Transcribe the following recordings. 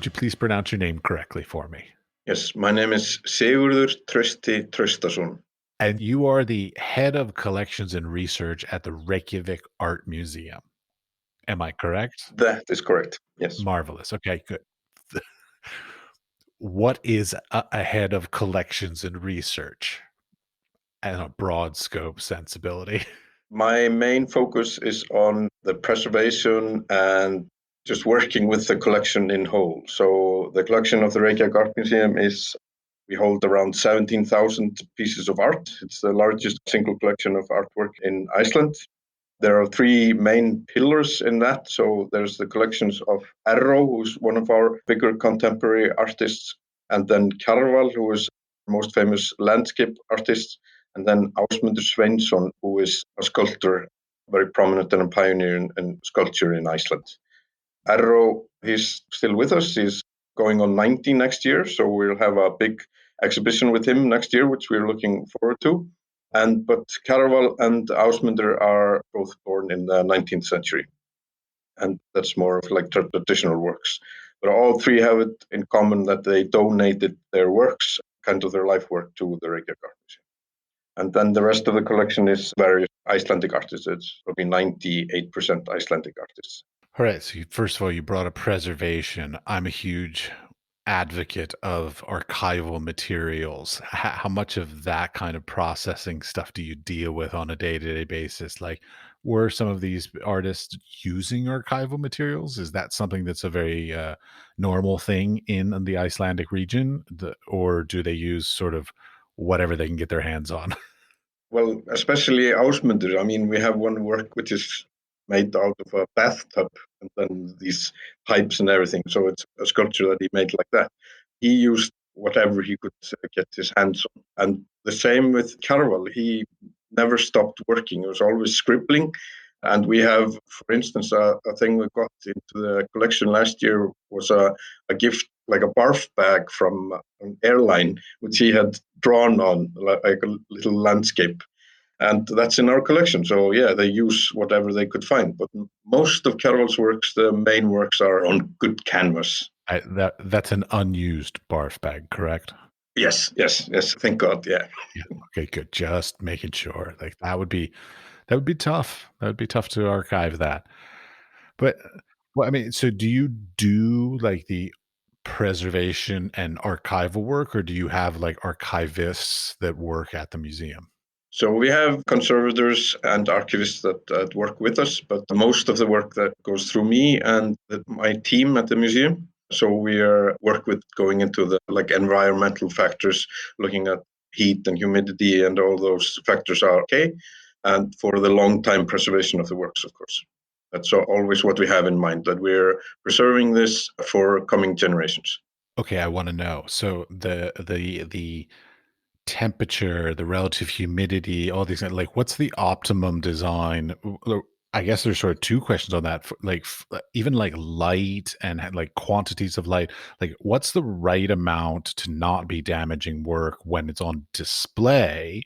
would you please pronounce your name correctly for me? Yes, my name is Sigurður Trausti Traustason. And you are the head of collections and research at the Reykjavik Art Museum. Am I correct? That is correct. Yes. Marvelous. Okay, good. What is a head of collections and research and a broad scope sensibility? My main focus is on the preservation and just working with the collection in whole. So the collection of the Reykjavik Art Museum we hold around 17,000 pieces of art. It's the largest single collection of artwork in Iceland. There are three main pillars in that. So there's the collections of Erró, who's one of our bigger contemporary artists, and then Kjarval, who is the most famous landscape artist, and then Ásmundur Sveinsson, who is a sculptor, very prominent and a pioneer in sculpture in Iceland. Erró, he's still with us. He's going on 90 next year, so we'll have a big exhibition with him next year, which we're looking forward to. But Kjarval and Ásmundur are both born in the 19th century, and that's more of like traditional works. But all three have it in common that they donated their works, kind of their life work, to the Reykjavik Art Museum. And then the rest of the collection is various Icelandic artists. It's probably 98% Icelandic artists. All right. So, first of all, you brought up preservation. I'm a huge advocate of archival materials. How much of that kind of processing stuff do you deal with on a day-to-day basis? Like, were some of these artists using archival materials? Is that something that's a very normal thing in the Icelandic region, or do they use sort of whatever they can get their hands on? Well, especially Ásmundur. I mean, we have one work which is made out of a bathtub and then these pipes and everything. So it's a sculpture that he made like that. He used whatever he could get his hands on. And the same with Kjarval. He never stopped working. He was always scribbling. And we have, for instance, a thing we got into the collection last year was a gift, like a barf bag from an airline, which he had drawn on, like a little landscape. And that's in our collection. So yeah, they use whatever they could find. But most of Kjarval's works, the main works, are on good canvas. That's an unused barf bag, correct? Yes. Thank God. Yeah. Okay, good. Just making sure. Like that would be tough. That would be tough to archive that. But well, I mean, so do you do like the preservation and archival work, or do you have like archivists that work at the museum? So we have conservators and archivists that work with us, but most of the work that goes through me and my team at the museum. So we work with going into the like environmental factors, looking at heat and humidity, and all those factors are okay. And for the long time preservation of the works, of course. That's always what we have in mind, that we're preserving this for coming generations. Okay, I want to know. So the temperature, the relative humidity, all these things, like what's the optimum design? I guess there's sort of two questions on that. Like even like light and like quantities of light, like what's the right amount to not be damaging work when it's on display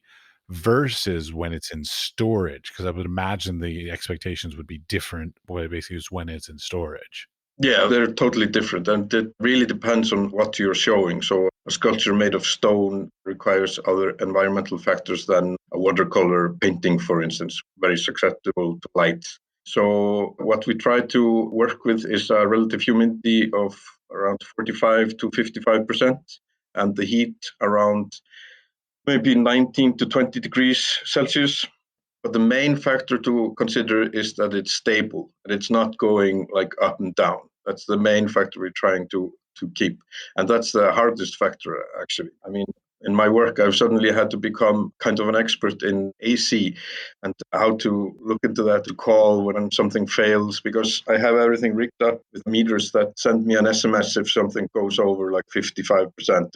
versus when it's in storage? Because I would imagine the expectations would be different. What basically is when it's in storage. Yeah, they're totally different, and it really depends on what you're showing. So a sculpture made of stone requires other environmental factors than a watercolor painting, for instance, very susceptible to light. So what we try to work with is a relative humidity of around 45 to 55%, and the heat around maybe 19 to 20 degrees Celsius. But the main factor to consider is that it's stable and it's not going like up and down. That's the main factor we're trying to keep. And that's the hardest factor, actually. I mean, in my work, I've suddenly had to become kind of an expert in AC and how to look into that, to call when something fails, because I have everything rigged up with meters that send me an SMS if something goes over like 55%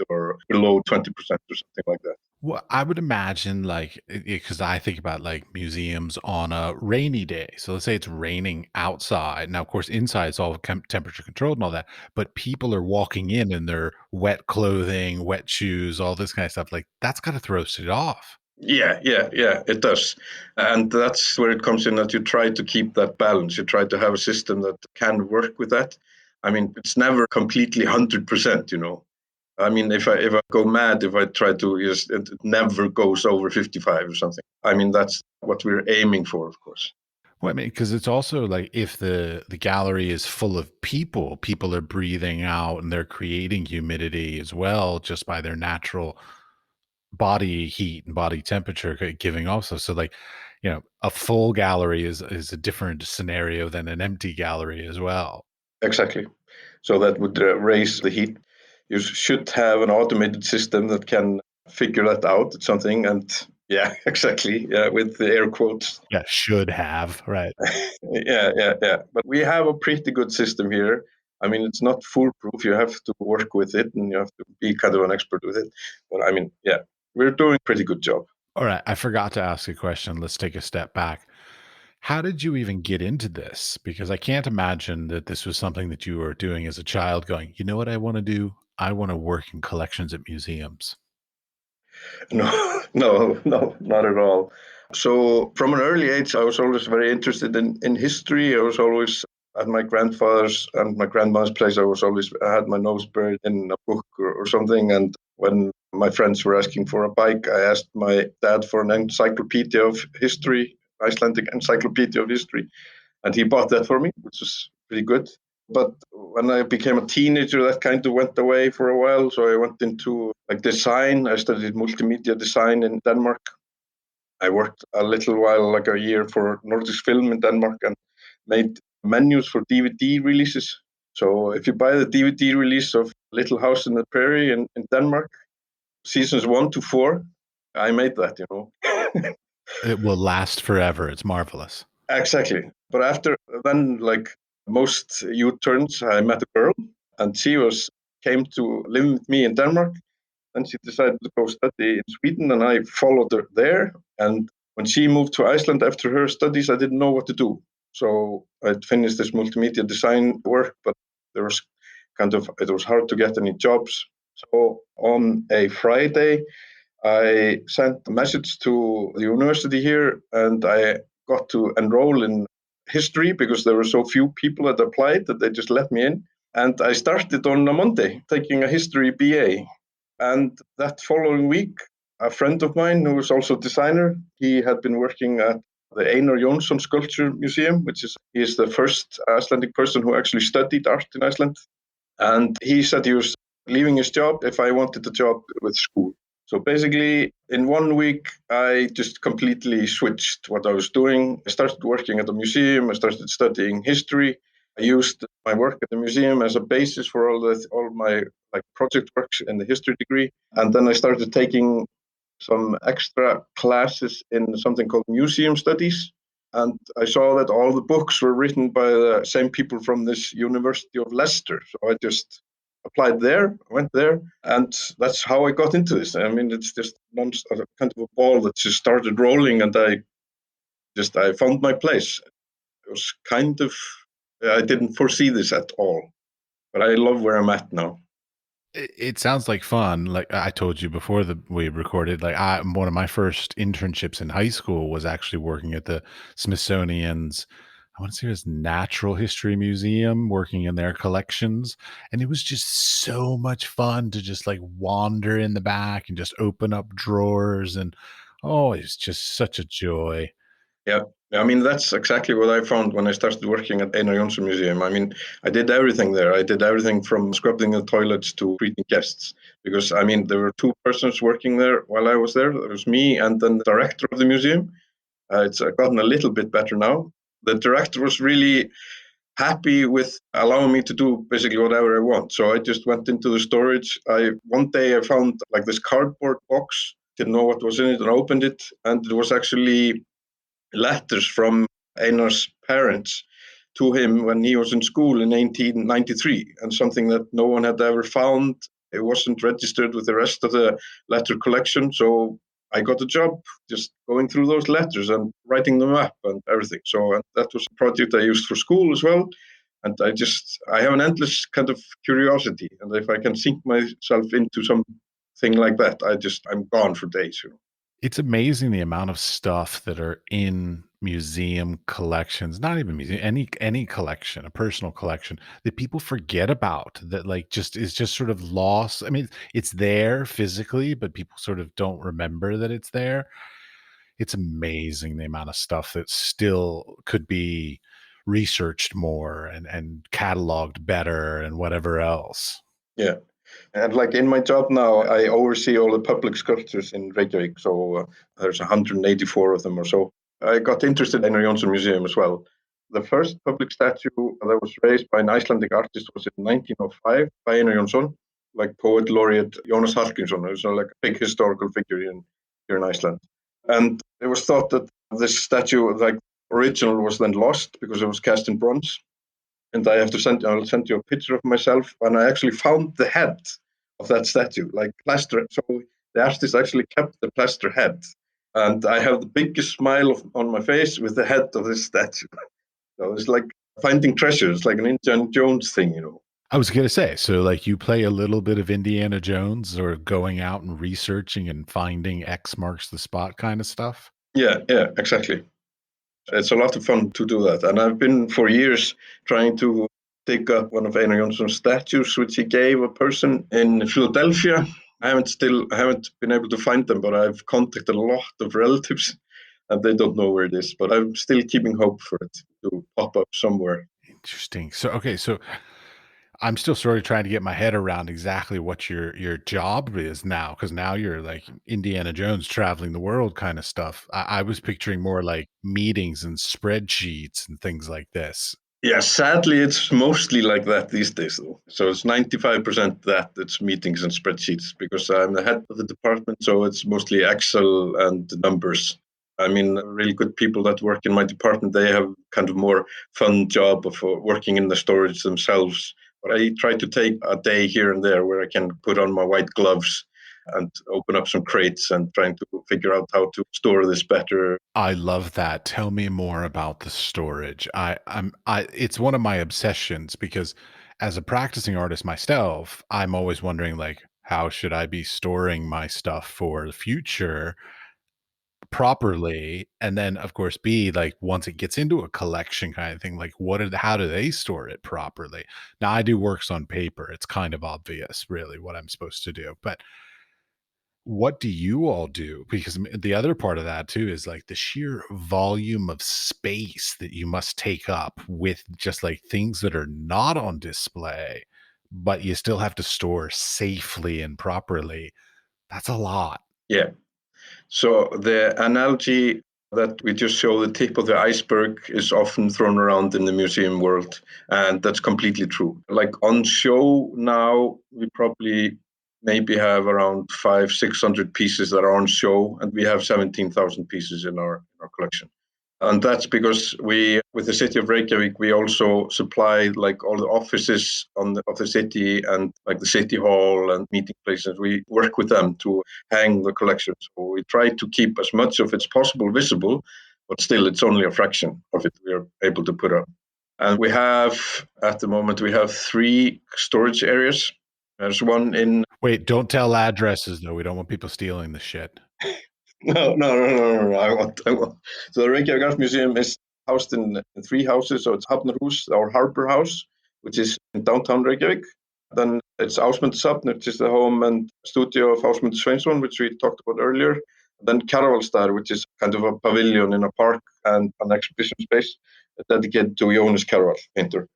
or below 20% or something like that. Well, I would imagine like because I think about like museums on a rainy day. So let's say it's raining outside. Now, of course, inside it's all temperature controlled and all that, but people are walking in their wet clothing, wet shoes, all this kind of stuff. Like that's got to throw it off. Yeah, it does. And that's where it comes in, that you try to keep that balance. You try to have a system that can work with that. I mean, it's never completely 100%, you know. I mean, if I go mad, if I try to just, it never goes over 55 or something. I mean, that's what we're aiming for, of course. Well, I mean, because it's also like if the gallery is full of people, people are breathing out and they're creating humidity as well, just by their natural body heat and body temperature giving also. So, like, a full gallery is a different scenario than an empty gallery as well. Exactly. So that would raise the heat. You should have an automated system that can figure that out. It's something, and yeah, exactly. Yeah, with the air quotes. Yeah, should have, right. Yeah. But we have a pretty good system here. I mean, it's not foolproof. You have to work with it, and you have to be kind of an expert with it. But I mean, yeah, we're doing a pretty good job. All right, I forgot to ask a question. Let's take a step back. How did you even get into this? Because I can't imagine that this was something that you were doing as a child going, you know what I want to do? I want to work in collections at museums. No, no, not at all. So from an early age, I was always very interested in history. I was always at my grandfather's and my grandma's place. I had my nose buried in a book or something. And when my friends were asking for a bike, I asked my dad for an encyclopedia of history, Icelandic encyclopedia of history. And he bought that for me, which was pretty good. But when I became a teenager, that kind of went away for a while. So I went into like design. I studied multimedia design in Denmark. I worked a little while, like a year, for Nordic Film in Denmark and made menus for DVD releases. So if you buy the DVD release of Little House in the Prairie in Denmark, seasons 1 to 4, I made that, you know. It will last forever. It's marvelous. Exactly. But after then, like most U-turns, I met a girl, and came to live with me in Denmark. And she decided to go study in Sweden, and I followed her there. And when she moved to Iceland after her studies, I didn't know what to do. So I'd finished this multimedia design work, but there was it was hard to get any jobs. So on a Friday, I sent a message to the university here, and I got to enroll in history because there were so few people that applied that they just let me in. And I started on a Monday taking a history BA. And that following week, a friend of mine who was also a designer, he had been working at the Einar Jónsson Sculpture Museum, he is the first Icelandic person who actually studied art in Iceland. And he said he was leaving his job if I wanted a job with school. So basically, in 1 week, I just completely switched what I was doing. I started working at the museum. I started studying history. I used my work at the museum as a basis for all my like project works in the history degree. And then I started taking some extra classes in something called museum studies. And I saw that all the books were written by the same people from this University of Leicester. So I just applied there, went there, and that's how I got into this. I mean, it's just kind of a ball that just started rolling, and I found my place. It was I didn't foresee this at all, but I love where I'm at now. It sounds like fun. Like I told you before that we recorded, like one of my first internships in high school was actually working at the Smithsonian's, I want to say it was Natural History Museum, working in their collections. And it was just so much fun to just like wander in the back and just open up drawers. And oh, it's just such a joy. Yeah. I mean, that's exactly what I found when I started working at Einar Jónsson Museum. I mean, I did everything there. I did everything from scrubbing the toilets to greeting guests. Because, I mean, there were two persons working there while I was there. There was me and then the director of the museum. It's gotten a little bit better now. The director was really happy with allowing me to do basically whatever I want. So I just went into the storage. One day I found like this cardboard box, didn't know what was in it, and opened it. And it was actually letters from Einar's parents to him when he was in school in 1893, and something that no one had ever found. It wasn't registered with the rest of the letter collection. So I got a job just going through those letters and writing them up and everything. So and that was a project I used for school as well. And I have an endless kind of curiosity. And if I can sink myself into something like that, I'm gone for days. It's amazing the amount of stuff that are in museum collections, not even museum, any collection, a personal collection that people forget about that like just is just sort of lost. I mean, it's there physically, but people sort of don't remember that it's there. It's amazing the amount of stuff that still could be researched more and cataloged better and whatever else. Yeah. And like in my job now, I oversee all the public sculptures in Reykjavik. So there's 184 of them or so. I got interested in the Jónsson Museum as well. The first public statue that was raised by an Icelandic artist was in 1905 by Einar Jónsson, like poet laureate Jonas Hallgrímsson, who's like a big historical figure here in Iceland. And it was thought that this statue, like original, was then lost because it was cast in bronze. And I'll send you a picture of myself. And I actually found the head of that statue, like plaster. So the artist actually kept the plaster head. And I have the biggest smile on my face with the head of this statue. So it's like finding treasures, like an Indiana Jones thing, you know. I was gonna say, so like you play a little bit of Indiana Jones or going out and researching and finding X marks the spot kind of stuff? Yeah, exactly. It's a lot of fun to do that. And I've been for years trying to dig up one of Einar Jonsson's statues, which he gave a person in Philadelphia. I haven't been able to find them, but I've contacted a lot of relatives and they don't know where it is. But I'm still keeping hope for it to pop up somewhere. Interesting. So okay, so I'm still sort of trying to get my head around exactly what your job is now, because now you're like Indiana Jones traveling the world kind of stuff. I was picturing more like meetings and spreadsheets and things like this. Yeah, sadly, it's mostly like that these days, though. So it's 95% that it's meetings and spreadsheets because I'm the head of the department. So it's mostly Excel and numbers. I mean, really good people that work in my department, they have kind of more fun job of working in the storage themselves. But I try to take a day here and there where I can put on my white gloves and open up some crates and trying to figure out how to store this better. I love that. Tell me more about the storage. I it's one of my obsessions because as a practicing artist myself, I'm always wondering like how should I be storing my stuff for the future properly? And then of course B like once it gets into a collection kind of thing, like how do they store it properly? Now I do works on paper. It's kind of obvious really what I'm supposed to do. But what do you all do? Because the other part of that too is like the sheer volume of space that you must take up with just like things that are not on display, but you still have to store safely and properly. That's a lot. Yeah. So the analogy that we just show the tip of the iceberg is often thrown around in the museum world, and that's completely true. Like on show now, we probably maybe have around 600 pieces that are on show, and we have 17,000 pieces in our collection. And that's because with the city of Reykjavik, we also supply like all the offices of the city and like the city hall and meeting places. We work with them to hang the collection. So we try to keep as much of it as possible visible, but still it's only a fraction of it we are able to put up. And at the moment, we have 3 storage areas. There's one in Wait, don't tell addresses though. We don't want people stealing the shit. No. I want. So the Reykjavik Art Museum is housed in 3 houses. So it's Hafnarhús, our harbor house, which is in downtown Reykjavik. Then it's Ásmundarsafn, which is the home and studio of Ásmundur Sveinsson, which we talked about earlier. Then Kjarvalsstaðir, which is kind of a pavilion in a park and an exhibition space dedicated to Jónas Kjarval, painter.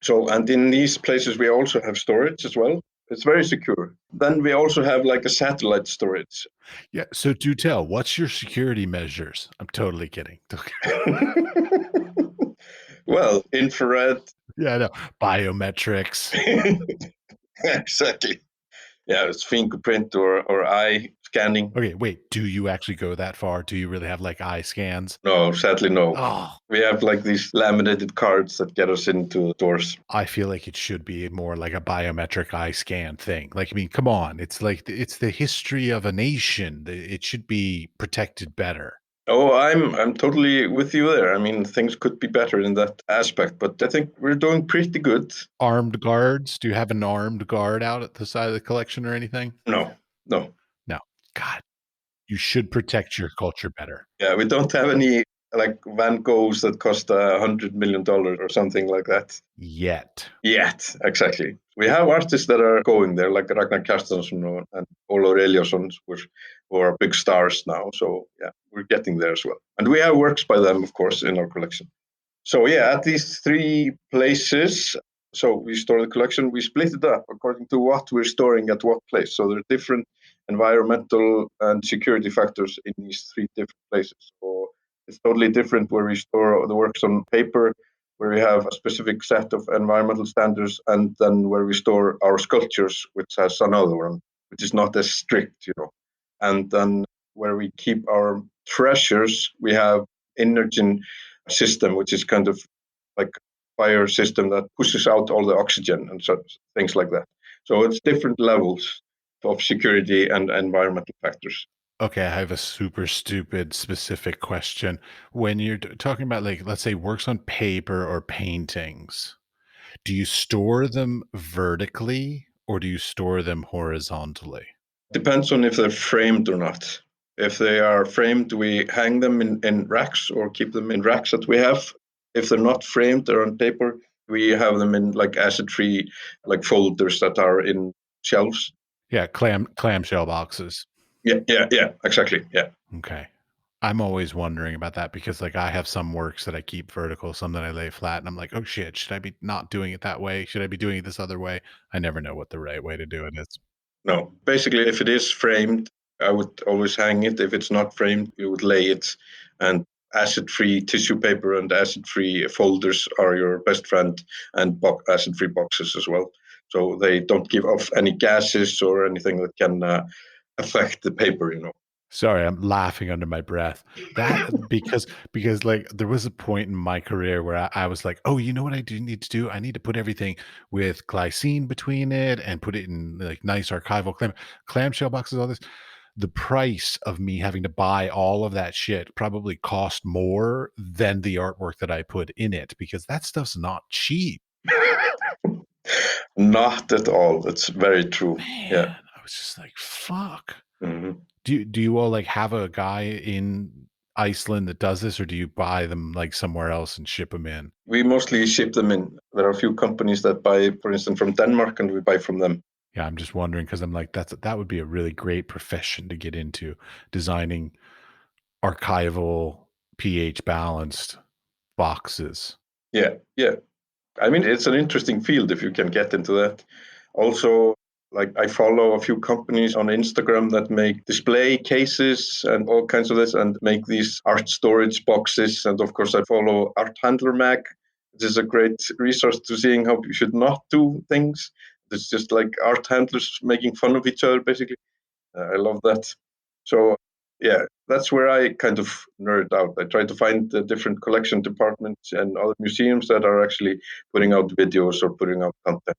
So, and in these places, we also have storage as well. It's very secure. Then we also have like a satellite storage. Yeah. So do tell, what's your security measures? I'm totally kidding. Well, infrared. Yeah, I know. Biometrics. Exactly. Yeah, it's fingerprint or eye scanning. Okay, wait. Do you actually go that far? Do you really have like eye scans? No, sadly, no. Oh, We have like these laminated cards that get us into the doors. I feel like it should be more like a biometric eye scan thing. Like, I mean, come on. It's like it's the history of a nation. It should be protected better. Oh, I'm totally with you there. I mean, things could be better in that aspect, but I think we're doing pretty good. Armed guards? Do you have an armed guard out at the side of the collection or anything? No, no. No. God. You should protect your culture better. Yeah, we don't have any like Van Goghs that cost $100 million or something like that. Yet. Yet, exactly. We have artists that are going there, like Ragnar Kjartansson and Ólafur Elíasson, who are big stars now. So yeah, we're getting there as well. And we have works by them, of course, in our collection. So yeah, at these three places, so we store the collection, we split it up according to what we're storing at what place. So there are different environmental and security factors in these three different places. So it's totally different where we store the works on paper, where we have a specific set of environmental standards, and then where we store our sculptures, which has another one, which is not as strict, And then where we keep our treasures, we have Energen system, which is kind of like a fire system that pushes out all the oxygen and things like that. So it's different levels of security and environmental factors. Okay, I have a super stupid specific question. When you're talking about, like, let's say works on paper or paintings, do you store them vertically or do you store them horizontally? Depends on if they're framed or not. If they are framed, we hang them in racks or keep them in racks that we have. If they're not framed, they're on paper, we have them in like acid-free, like folders that are in shelves. Yeah, clamshell boxes. Yeah, exactly. Yeah. Okay. I'm always wondering about that because, like, I have some works that I keep vertical, some that I lay flat, and I'm like, "Oh shit, should I be not doing it that way? Should I be doing it this other way?" I never know what the right way to do it is. No, basically, if it is framed, I would always hang it. If it's not framed, you would lay it. And acid-free tissue paper and acid-free folders are your best friend, and acid-free boxes as well. So they don't give off any gases or anything that can affect the paper. Sorry, I'm laughing under my breath. That because like there was a point in my career where I was like, oh, you know what I do need to do? I need to put everything with glycine between it and put it in like nice archival clamshell boxes, all this. The price of me having to buy all of that shit probably cost more than the artwork that I put in it because that stuff's not cheap. Not at all. That's very true. Yeah. Man, I was just like, fuck. Mhm. Do you all, like, have a guy in Iceland that does this, or do you buy them, like, somewhere else and ship them in? We mostly ship them in. There are a few companies that buy, for instance, from Denmark, and we buy from them. Yeah, I'm just wondering because 'cause I'm like, that would be a really great profession to get into, designing archival, pH balanced boxes. Yeah. I mean, it's an interesting field if you can get into that. Also, like I follow a few companies on Instagram that make display cases and all kinds of this and make these art storage boxes. And of course, I follow Art Handler Mag, which is a great resource to seeing how you should not do things. It's just like art handlers making fun of each other, basically. I love that. So yeah, that's where I kind of nerd out. I try to find the different collection departments and other museums that are actually putting out videos or putting out content.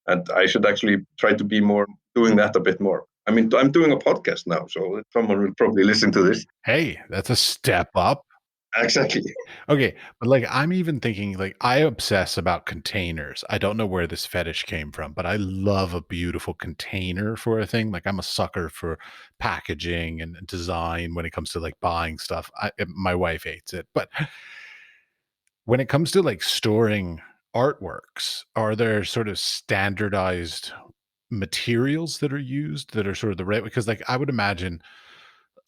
And I should actually try to be more doing that a bit more. I mean, I'm doing a podcast now, so someone will probably listen to this. Hey, that's a step up. Exactly. Okay, but, like, I'm even thinking, like, I obsess about containers. I don't know where this fetish came from, but I love a beautiful container for a thing. Like, I'm a sucker for packaging and design when it comes to, like, buying stuff. My wife hates it, but when it comes to, like, storing artworks, are there sort of standardized materials that are used that are sort of the right because, like, I would imagine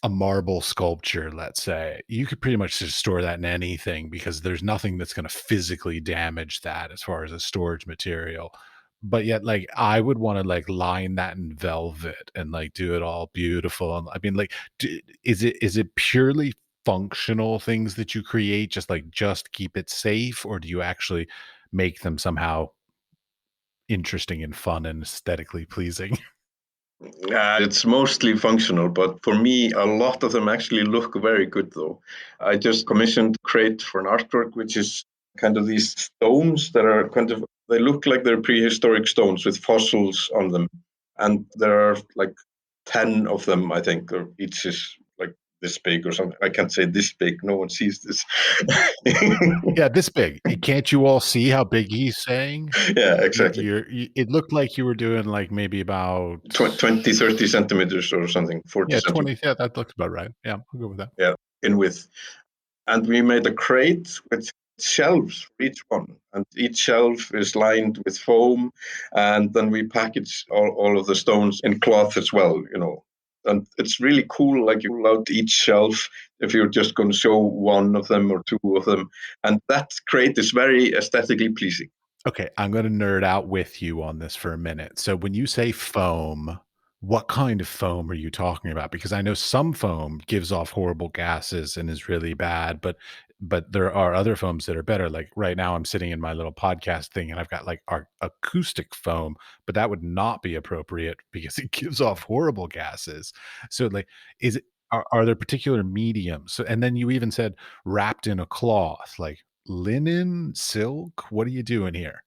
a marble sculpture, let's say, you could pretty much just store that in anything because there's nothing that's going to physically damage that as far as a storage material. But yet, like, I would want to like line that in velvet and like do it all beautiful. And I mean, like, is it purely functional things that you create, just keep it safe, or do you actually make them somehow interesting and fun and aesthetically pleasing? It's mostly functional, but for me, a lot of them actually look very good, though. I just commissioned Crate for an artwork, which is kind of these stones that are they look like they're prehistoric stones with fossils on them. And there are like 10 of them, I think, or each is like this big or something. I can't say this big. No one sees this. Yeah, this big. Can't you all see how big he's saying? Yeah, exactly. It looked like you were doing like maybe about 20, 30 centimeters or something, 40 yeah, centimeters. 20. Yeah, that looks about right. Yeah, I'll go with that. Yeah, in width. And we made a crate with shelves for each one. And each shelf is lined with foam. And then we package all of the stones in cloth as well, you know. And it's really cool, like you roll out each shelf if you're just going to show one of them or two of them. And that crate is very aesthetically pleasing. Okay, I'm gonna nerd out with you on this for a minute. So when you say foam, what kind of foam are you talking about? Because I know some foam gives off horrible gases and is really bad, but there are other foams that are better. Like right now, I'm sitting in my little podcast thing, and I've got like our acoustic foam, but that would not be appropriate because it gives off horrible gases. So like, is it? Are there particular mediums? So, and then you even said wrapped in a cloth, like linen, silk? What are you doing here?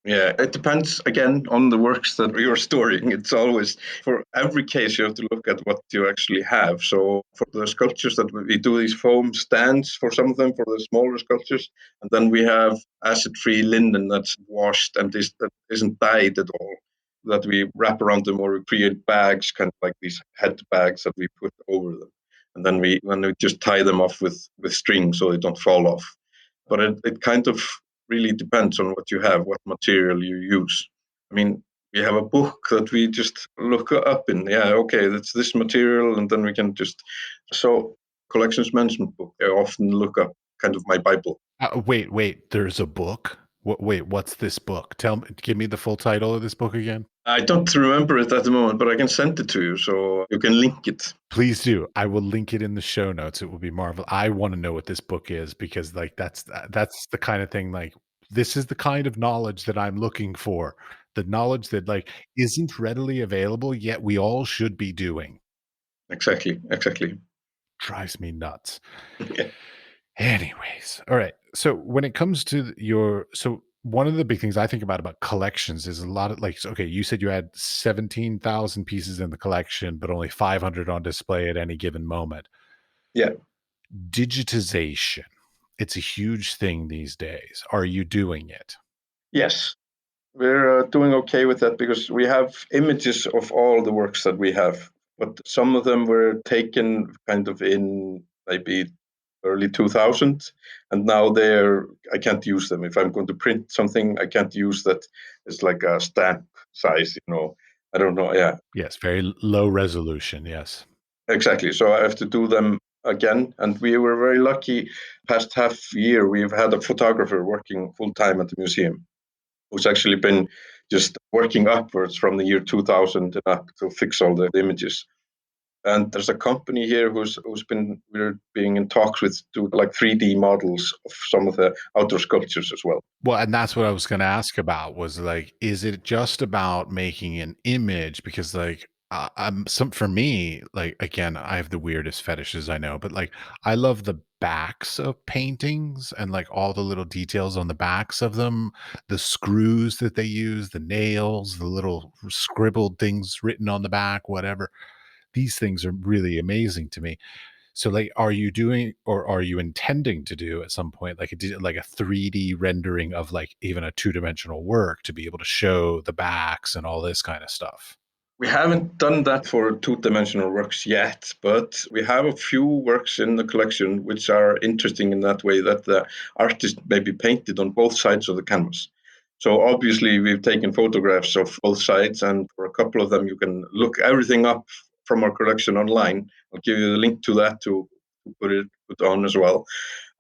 Yeah, it depends again on the works that you're storing. It's always for every case you have to look at what you actually have. So for the sculptures that we do these foam stands for some of them for the smaller sculptures, and then we have acid-free linen that's washed and that isn't dyed at all. That we wrap around them or we create bags, kind of like these head bags that we put over them, and then we just tie them off with string so they don't fall off. But it kind of really depends on what you have, what material you use. I mean, we have a book that we just look up in. Yeah, okay, that's this material, and then we can just. So, collections management book, I often look up kind of my Bible. Wait. There's a book. Wait, what's this book? Give me the full title of this book again. I don't remember it at the moment, but I can send it to you so you can link it. Please do. I will link it in the show notes. It will be marvelous. I want to know what this book is because, like, that's the kind of thing. Like, this is the kind of knowledge that I'm looking for. The knowledge that like isn't readily available yet. We all should be doing. Exactly, exactly. Drives me nuts. Yeah. Anyways, all right. So when it comes to your so one of the big things I think about collections is a lot of like okay, you said you had 17,000 pieces in the collection, but only 500 on display at any given moment. Yeah. Digitization. It's a huge thing these days. Are you doing it? Yes. We're doing okay with that because we have images of all the works that we have, but some of them were taken kind of in maybe early 2000, and now I can't use them. If I'm going to print something, I can't use that. It's like a stamp size, you know. I don't know. Yeah, Yes, very low resolution. Yes. exactly. So I have to do them again, and we were very lucky. Past half year, we've had a photographer working full time at the museum who's actually been just working upwards from the year 2000 and up to fix all the images. And there's a company here we're being in talks with to like 3D models of some of the outdoor sculptures as well. Well, and that's what I was going to ask about was like, is it just about making an image? Because like, for me, like again, I have the weirdest fetishes I know, but like, I love the backs of paintings and like all the little details on the backs of them, the screws that they use, the nails, the little scribbled things written on the back, whatever. These things are really amazing to me. So, like, are you doing or are you intending to do at some point like a 3D rendering of like even a two-dimensional work to be able to show the backs and all this kind of stuff? We haven't done that for two-dimensional works yet, but we have a few works in the collection which are interesting in that way that the artist maybe painted on both sides of the canvas. So obviously we've taken photographs of both sides, and for a couple of them you can look everything up from our collection online. I'll give you the link to that to put on as well.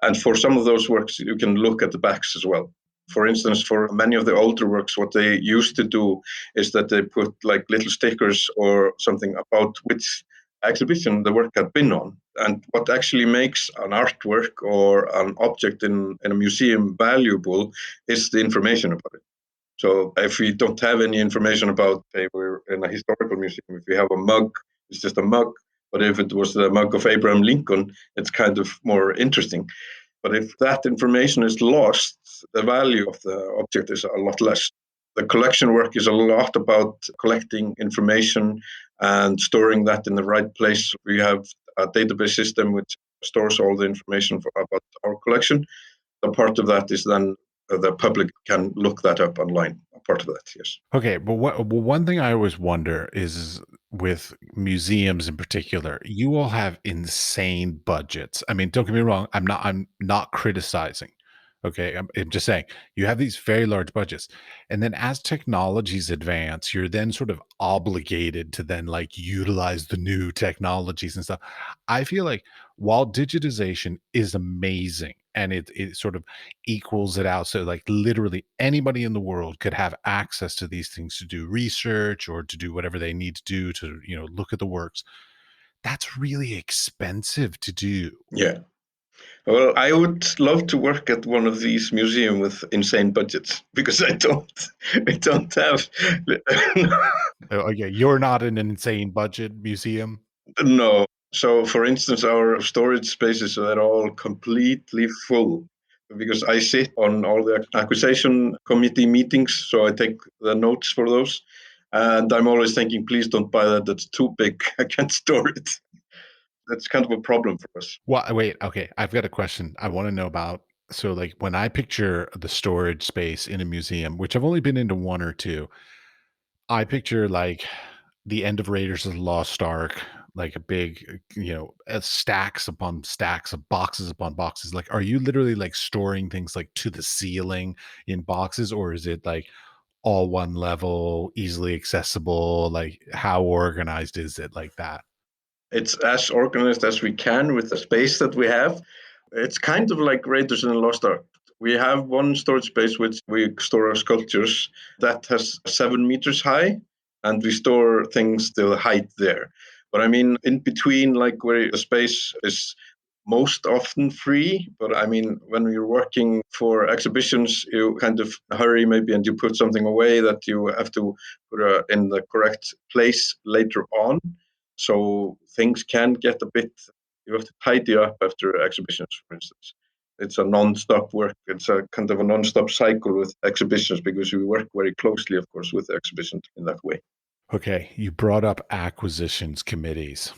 And for some of those works, you can look at the backs as well. For instance, for many of the older works, what they used to do is that they put like little stickers or something about which exhibition the work had been on. And what actually makes an artwork or an object in a museum valuable is the information about it. So if we don't have any information about, say, we're in a historical museum, if we have a mug, it's just a mug. But if it was the mug of Abraham Lincoln, it's kind of more interesting. But if that information is lost, the value of the object is a lot less. The collection work is a lot about collecting information and storing that in the right place. We have a database system which stores all the information about our collection. A part of that is then the public can look that up online. A part of that, yes. Okay, but one thing I always wonder is with museums in particular, you all have insane budgets. I mean, don't get me wrong, I'm not criticizing. Okay, I'm just saying you have these very large budgets. And then as technologies advance, you're then sort of obligated to then like utilize the new technologies and stuff. I feel like while digitization is amazing and it sort of equals it out. So, like, literally anybody in the world could have access to these things to do research or to do whatever they need to do to, look at the works. That's really expensive to do. Yeah. Well, I would love to work at one of these museums with insane budgets because I don't have. Oh, yeah, you're not in an insane budget museum. No. So, for instance, our storage spaces are all completely full because I sit on all the acquisition committee meetings. So I take the notes for those. And I'm always thinking, please don't buy that. That's too big. I can't store it. That's kind of a problem for us. Well, wait, okay, I've got a question I want to know about. So, like, when I picture the storage space in a museum, which I've only been into one or two, I picture like the end of Raiders of the Lost Ark, like a big, stacks upon stacks of boxes upon boxes. Like, are you literally like storing things like to the ceiling in boxes, or is it like all one level, easily accessible? Like, how organized is it like that? It's as organized as we can with the space that we have. It's kind of like Raiders in the Lost Ark. We have one storage space which we store our sculptures that has 7 meters high, and we store things to the height there. But I mean, in between, like where the space is most often free. But I mean, when you're working for exhibitions, you kind of hurry maybe and you put something away that you have to put in the correct place later on. So things can get a bit, you have to tidy up after exhibitions, for instance. It's a non-stop work. It's a kind of a non-stop cycle with exhibitions because we work very closely, of course, with the exhibitions in that way. Okay, you brought up acquisitions committees.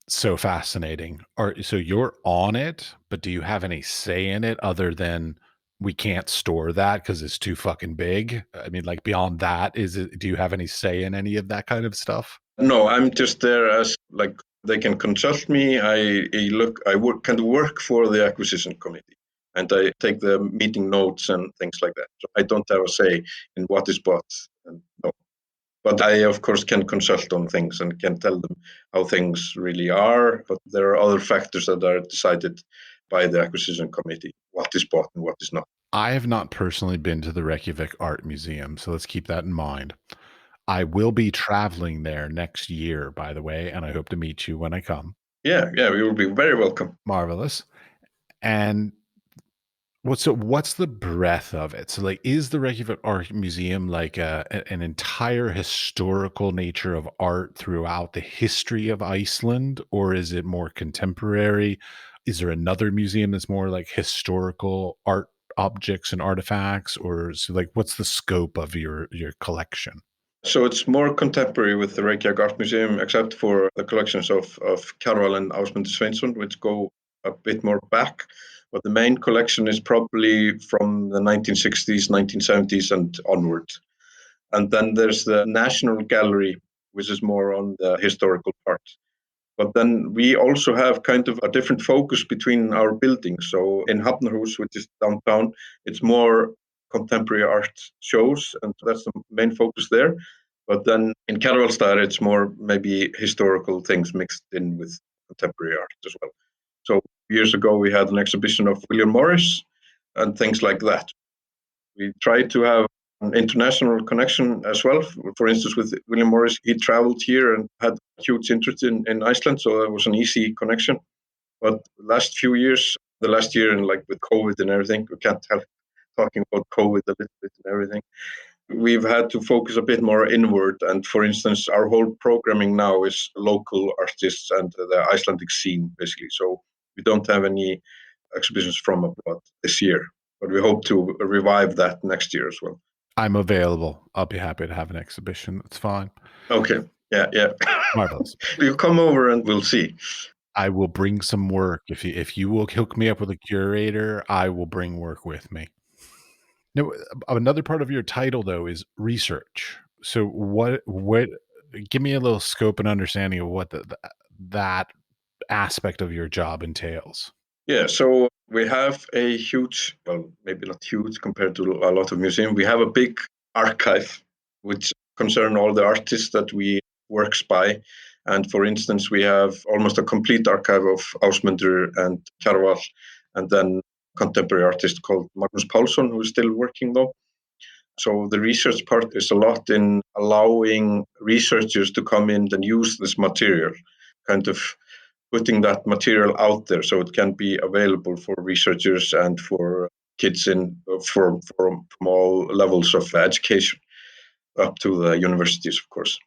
So fascinating. So you're on it, but do you have any say in it other than we can't store that because it's too fucking big? I mean, like beyond that, do you have any say in any of that kind of stuff? No, I'm just there as like they can consult me. I work kind of work for the acquisition committee, and I take the meeting notes and things like that. So I don't have a say in what is bought. And no, but I of course can consult on things and can tell them how things really are. But there are other factors that are decided by the acquisition committee: what is bought and what is not. I have not personally been to the Reykjavik Art Museum, so let's keep that in mind. I will be traveling there next year, by the way, and I hope to meet you when I come. Yeah, yeah, we will be very welcome. Marvelous. And what's the breadth of it? So, like, is the Reykjavik Art Museum like an entire historical nature of art throughout the history of Iceland, or is it more contemporary? Is there another museum that's more like historical art objects and artifacts, or so like what's the scope of your collection? So it's more contemporary with the Reykjavik Art Museum, except for the collections of Kjarval and Ásmundur Sveinsson, which go a bit more back. But the main collection is probably from the 1960s, 1970s, and onward. And then there's the National Gallery, which is more on the historical part. But then we also have kind of a different focus between our buildings. So in Hafnarhús, which is downtown, it's more contemporary art shows, and that's the main focus there. But then in Kjarvalsstaðir, it's more maybe historical things mixed in with contemporary art as well. So years ago, we had an exhibition of William Morris and things like that. We tried to have an international connection as well. For instance, with William Morris, he traveled here and had huge interest in Iceland, so that was an easy connection. But last few years, the last year, and like with COVID and everything, we can't help talking about COVID a little bit and everything. We've had to focus a bit more inward. And for instance, our whole programming now is local artists and the Icelandic scene, basically. So we don't have any exhibitions from abroad this year, but we hope to revive that next year as well. I'm available. I'll be happy to have an exhibition. That's fine. Okay. Yeah, yeah. Marvelous. You come over and we'll see. I will bring some work. If you will hook me up with a curator, I will bring work with me. Now, another part of your title though is research. So what give me a little scope and understanding of what that aspect of your job entails. Yeah, so we have a huge, well, maybe not huge compared to a lot of museums. We have a big archive which concern all the artists that we works by. And for instance, we have almost a complete archive of Ásmundur and Kjarval, and then contemporary artist called Magnus Paulsson, who is still working though. So the research part is a lot in allowing researchers to come in and use this material, kind of putting that material out there so it can be available for researchers and for kids in from all levels of education up to the universities, of course.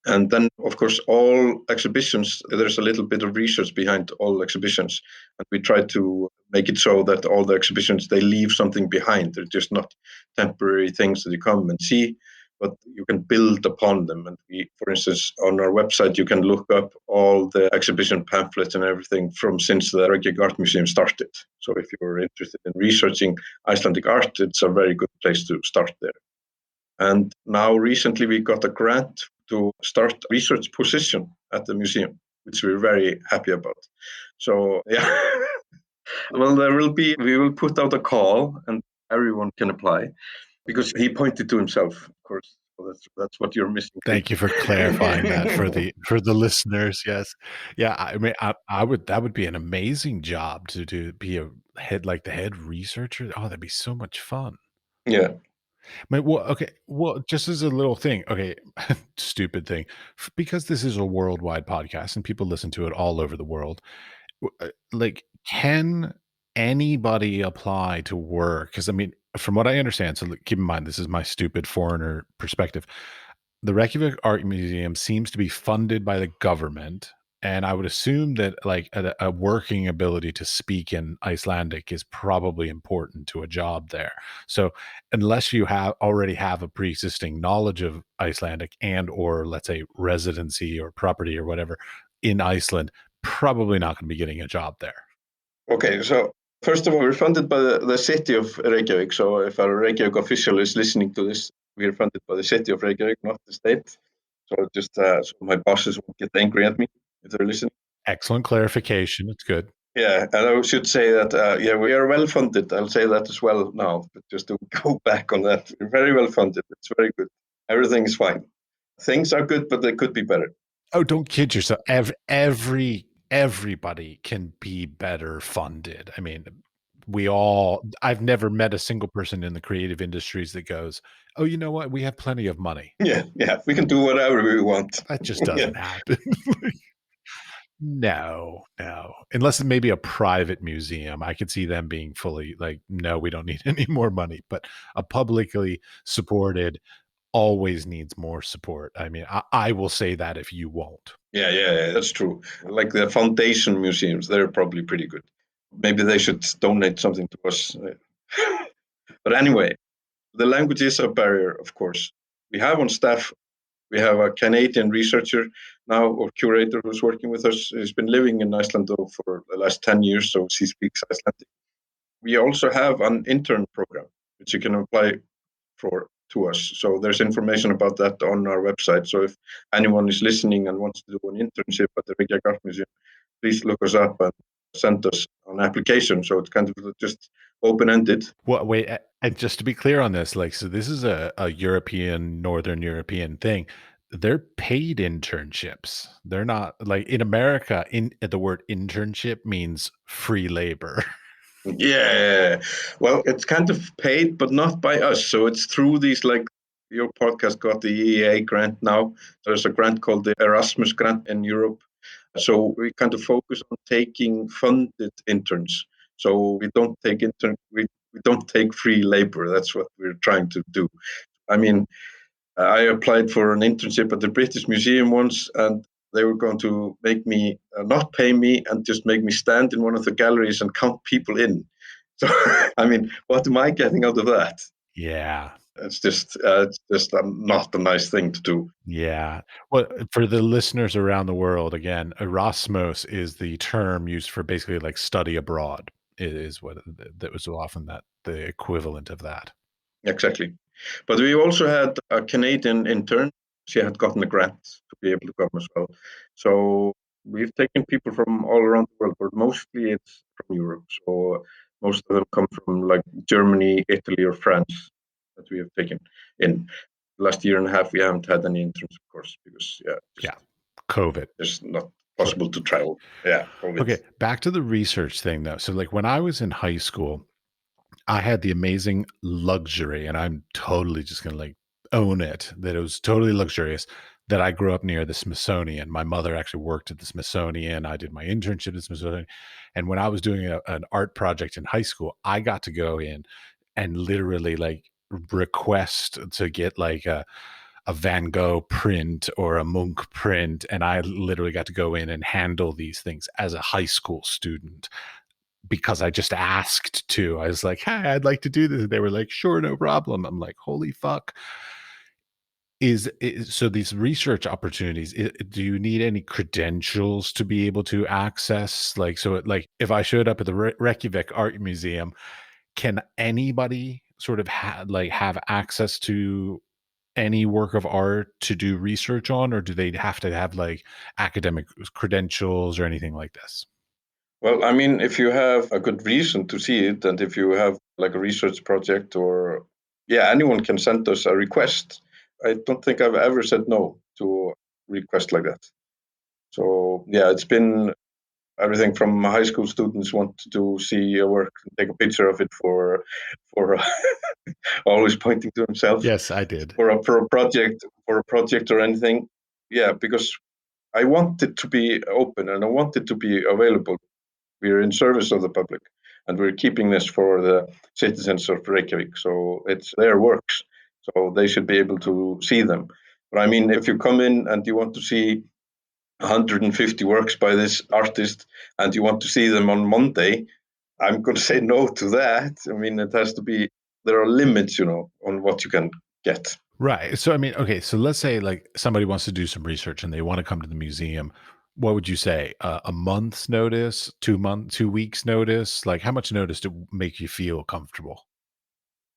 And then, of course, all exhibitions, there's a little bit of research behind all exhibitions. And we try to make it so that all the exhibitions, they leave something behind. They're just not temporary things that you come and see, but you can build upon them. And we, for instance, on our website, you can look up all the exhibition pamphlets and everything from since the Reykjavik Art Museum started. So if you're interested in researching Icelandic art, it's a very good place to start there. And now recently we got a grant to start a research position at the museum, which we're very happy about. So yeah, well, we will put out a call and everyone can apply because he pointed to himself, of course. So that's what you're missing. Thank you for clarifying that for the listeners. Yes. Yeah, I mean, I would that would be an amazing job to be a head like the head researcher. Oh, that'd be so much fun. Yeah. Well, okay. Well, just as a little thing, okay, stupid thing, because this is a worldwide podcast and people listen to it all over the world. Like, can anybody apply to work? Because I mean, from what I understand, so keep in mind, this is my stupid foreigner perspective. The Reykjavik Art Museum seems to be funded by the government, and I would assume that like a working ability to speak in Icelandic is probably important to a job there. So unless you have already have a pre-existing knowledge of Icelandic and or let's say residency or property or whatever in Iceland, probably not going to be getting a job there. Okay. So first of all, we're funded by the city of Reykjavik. So if a Reykjavik official is listening to this, we're funded by the city of Reykjavik, not the state. So just so my bosses won't get angry at me if they're listening. Excellent clarification. It's good. Yeah, and I should say that, yeah, we are well funded. I'll say that as well now, but just to go back on that, we're very well funded. It's very good. Everything is fine. Things are good, but they could be better. Oh, don't kid yourself. Everybody can be better funded. I mean, I've never met a single person in the creative industries that goes, "Oh, you know what? We have plenty of money." Yeah, yeah, we can do whatever we want. That just Yeah, doesn't happen. No, no. Unless it may be a private museum. I could see them being fully like, no, we don't need any more money. But a publicly supported always needs more support. I mean, I will say that if you won't. yeah, yeah, yeah, that's true. Like the foundation museums, they're probably pretty good. Maybe they should donate something to us. But anyway, the language is a barrier, of course. We have on staff, we have a Canadian researcher now or curator who's working with us. He's been living in Iceland though for the last 10 years, so she speaks Icelandic. We also have an intern program which you can apply for to us. So there's information about that on our website. So if anyone is listening and wants to do an internship at the Reykjavik Art Museum, please look us up and send us an application. So it's kind of just open-ended. Well, wait, and just to be clear on this, like, so this is a European, Northern European thing. They're paid internships. They're not like in America, in the word internship means free labor. Yeah. Well, it's kind of paid, but not by us. So it's through these, like, your podcast got the EEA grant now. There's a grant called the Erasmus grant in Europe. So we kind of focus on taking funded interns. So we don't take free labor. That's what we're trying to do. I mean, I applied for an internship at the British Museum once, and they were going to make me not pay me and just make me stand in one of the galleries and count people in. So, I mean, what am I getting out of that? Yeah. It's just not a nice thing to do. Yeah. Well, for the listeners around the world, again, Erasmus is the term used for basically like study abroad. It is what that was often that the equivalent of that. Exactly. But we also had a Canadian intern. She had gotten a grant to be able to come as well. So we've taken people from all around the world, but mostly it's from Europe. So most of them come from like Germany, Italy, or France that we have taken in. Last year and a half, we haven't had any interns, of course, because Yeah. COVID. it's not Sure. possible to travel. Yeah, COVID. Okay, back to the research thing though. So like when I was in high school, I had the amazing luxury, and I'm totally just gonna like own it, that it was totally luxurious that I grew up near the Smithsonian. My mother actually worked at the Smithsonian. I did my internship at the Smithsonian. And when I was doing an art project in high school, I got to go in and literally like request to get like a Van Gogh print or a Munch print. And I literally got to go in and handle these things as a high school student because I just asked to. I was like, "Hi, I'd like to do this." And they were like, "Sure, no problem." I'm like, "Holy fuck." So these research opportunities, do you need any credentials to be able to access? Like, so like if I showed up at the Reykjavik Art Museum, can anybody sort of have access to any work of art to do research on, or do they have to have like academic credentials or anything like this? Well, I mean, if you have a good reason to see it, and if you have like a research project, or anyone can send us a request. I don't think I've ever said no to a request like that. So it's been everything from high school students want to see a work and take a picture of it for always pointing to themselves Yes, I did. for a project or anything. Yeah, because I want it to be open and I want it to be available. We're in service of the public, and we're keeping this for the citizens of Reykjavik. So it's their works, so they should be able to see them. But I mean, if you come in and you want to see 150 works by this artist, and you want to see them on Monday, I'm going to say no to that. I mean, it has to be. There are limits, on what you can get. Right. So, I mean, okay. So let's say like somebody wants to do some research and they want to come to the museum. What would you say? A month's notice, 2 weeks notice? Like how much notice to make you feel comfortable?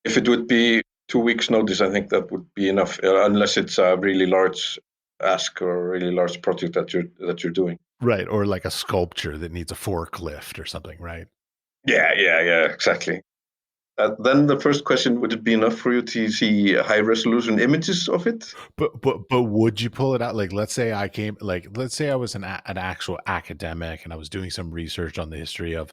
If it would be 2 weeks' notice, I think that would be enough, unless it's a really large ask or a really large project that you're doing. Right. Or like a sculpture that needs a forklift or something, right? Yeah, exactly. Then the first question: would it be enough for you to see high resolution images of it? But would you pull it out? Like, let's say I was an actual academic and I was doing some research on the history of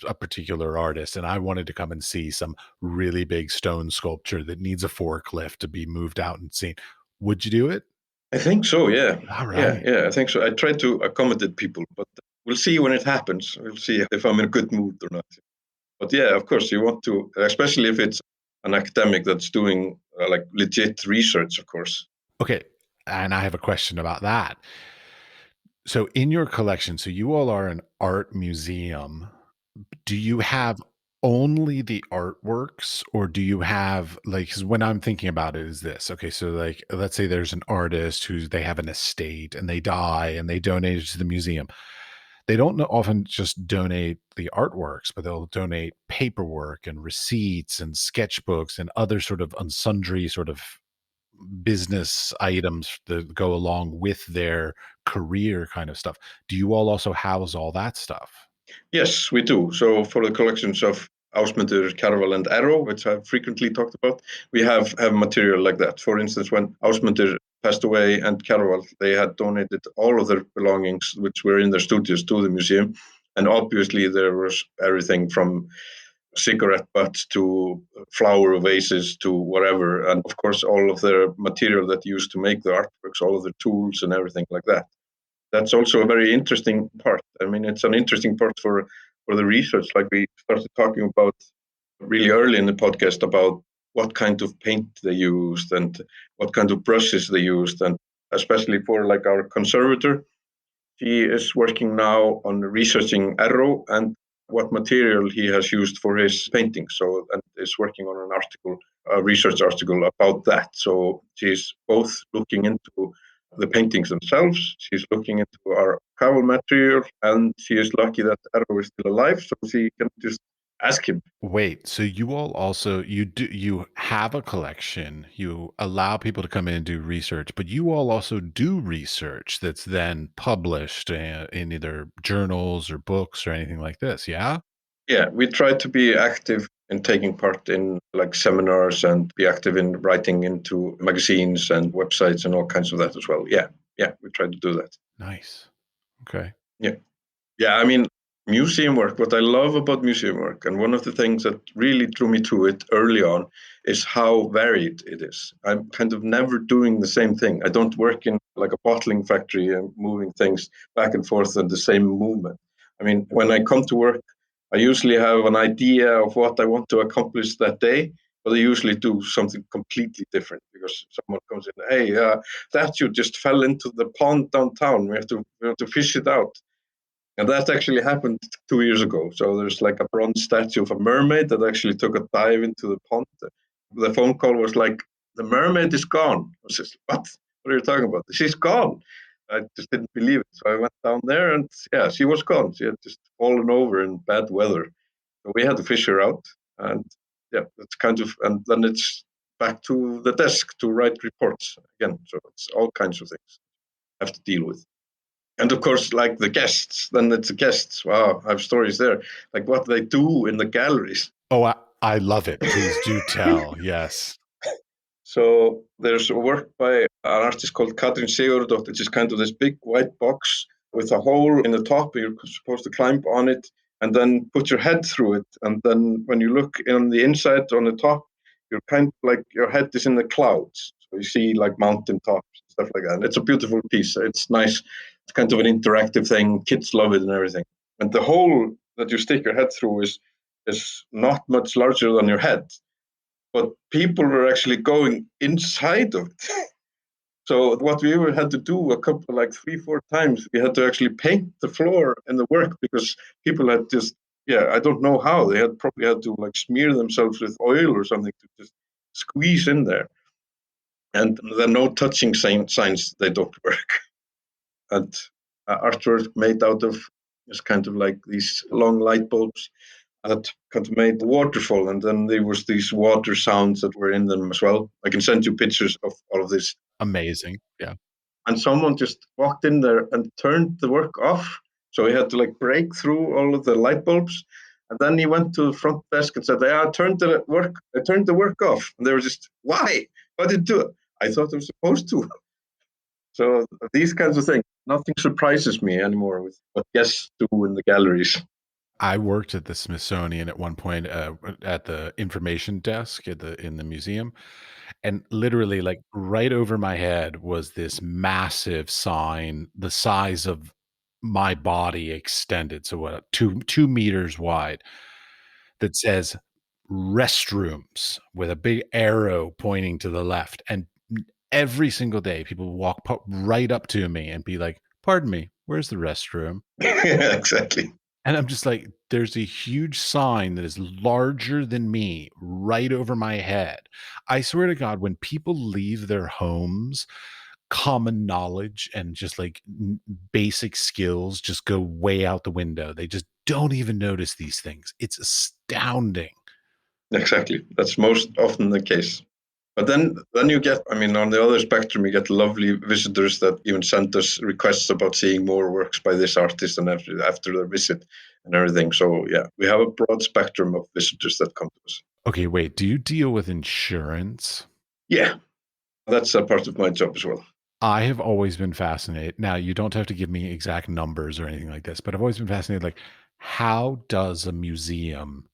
a particular artist, and I wanted to come and see some really big stone sculpture that needs a forklift to be moved out and seen. Would you do it? I think so. Yeah, All yeah, right. yeah. I think so. I try to accommodate people, but we'll see when it happens. We'll see if I'm in a good mood or not. But yeah, of course, you want to, especially if it's an academic that's doing like legit research, of course. Okay. And I have a question about that. So, in your collection, so you all are an art museum. Do you have only the artworks, or do you have like, 'cause when I'm thinking about it is this, okay, so like let's say there's an artist who they have an estate and they die and they donate it to the museum. They don't often just donate the artworks, but they'll donate paperwork and receipts and sketchbooks and other sort of unsundry sort of business items that go along with their career kind of stuff. Do you all also house all that stuff? Yes, we do. So for the collections of Ásmundur, Kjarval, and Arrow, which I've frequently talked about, we have material like that. For instance, when Ásmundur passed away and Kjarval, they had donated all of their belongings, which were in their studios, to the museum. And obviously, there was everything from cigarette butts to flower vases to whatever. And of course, all of their material that used to make the artworks, all of the tools and everything like that. That's also a very interesting part. I mean, it's an interesting part for the research. Like we started talking about really early in the podcast about what kind of paint they used and what kind of brushes they used, and especially for like our conservator, she is working now on researching Arrow, and what material he has used for his painting. So, and is working on an article, a research article about that. So she's both looking into the paintings themselves. She's looking into our archival material, and she is lucky that Errol is still alive, so she can just ask him. Wait, so you all also you have a collection, you allow people to come in and do research, but you all also do research that's then published in either journals or books or anything like this, yeah? Yeah, we try to be active in taking part in like seminars and be active in writing into magazines and websites and all kinds of that as well. Yeah, yeah, we try to do that. Nice. Okay. Yeah. Yeah, I mean, museum work, what I love about museum work, and one of the things that really drew me to it early on, is how varied it is. I'm kind of never doing the same thing. I don't work in like a bottling factory and moving things back and forth in the same movement. I mean, when I come to work, I usually have an idea of what I want to accomplish that day, but I usually do something completely different because someone comes in, hey, that you just fell into the pond downtown. We have to fish it out. And that actually happened 2 years ago. So there's like a bronze statue of a mermaid that actually took a dive into the pond. The phone call was like, the mermaid is gone. I was just, what? What are you talking about? She's gone. I just didn't believe it. So I went down there and yeah, she was gone. She had just fallen over in bad weather. So we had to fish her out. And yeah, that's kind of, and then it's back to the desk to write reports again. So it's all kinds of things I have to deal with. And of course, like the guests, then it's the guests. Wow, I have stories there. Like what they do in the galleries. Oh, I love it. Please do tell. Yes. So there's a work by an artist called Katrin Sigurður, which is kind of this big white box with a hole in the top. You're supposed to climb on it and then put your head through it. And then when you look on the inside on the top, you're kind of like your head is in the clouds. So you see like mountain tops, stuff like that. And it's a beautiful piece. It's nice. It's kind of an interactive thing. Kids love it and everything. And the hole that you stick your head through is not much larger than your head, but people were actually going inside of it. So what we had to do a couple, like 3, 4 times, we had to actually paint the floor in the work because people had just, yeah, I don't know how they had probably had to like smear themselves with oil or something to just squeeze in there. And the no touching signs, they don't work. And artwork made out of just kind of like these long light bulbs that kind of made the waterfall, and then there was these water sounds that were in them as well. I can send you pictures of all of this. Amazing. Yeah. And someone just walked in there and turned the work off. So he had to like break through all of the light bulbs. And then he went to the front desk and said, "Yeah, I turned the work off." And they were just, "Why? Why did you do it?" "I thought I was supposed to." So these kinds of things, nothing surprises me anymore with what guests do in the galleries. I worked at the Smithsonian at one point, at the information desk at the in the museum, and literally, like, right over my head was this massive sign the size of my body extended, so what, 2 meters wide, that says "Restrooms" with a big arrow pointing to the left, and every single day, people would walk right up to me and be like, "Pardon me, where's the restroom?" Yeah, exactly. And I'm just like, there's a huge sign that is larger than me right over my head. I swear to God, when people leave their homes, common knowledge and just like basic skills just go way out the window. They just don't even notice these things. It's astounding. Exactly. That's most often the case. But then you get, I mean, on the other spectrum, you get lovely visitors that even send us requests about seeing more works by this artist and after their visit and everything. So yeah, we have a broad spectrum of visitors that come to us. Okay, wait, do you deal with insurance? Yeah, that's a part of my job as well. I have always been fascinated. Now, you don't have to give me exact numbers or anything like this, but I've always been fascinated, like, how does a museum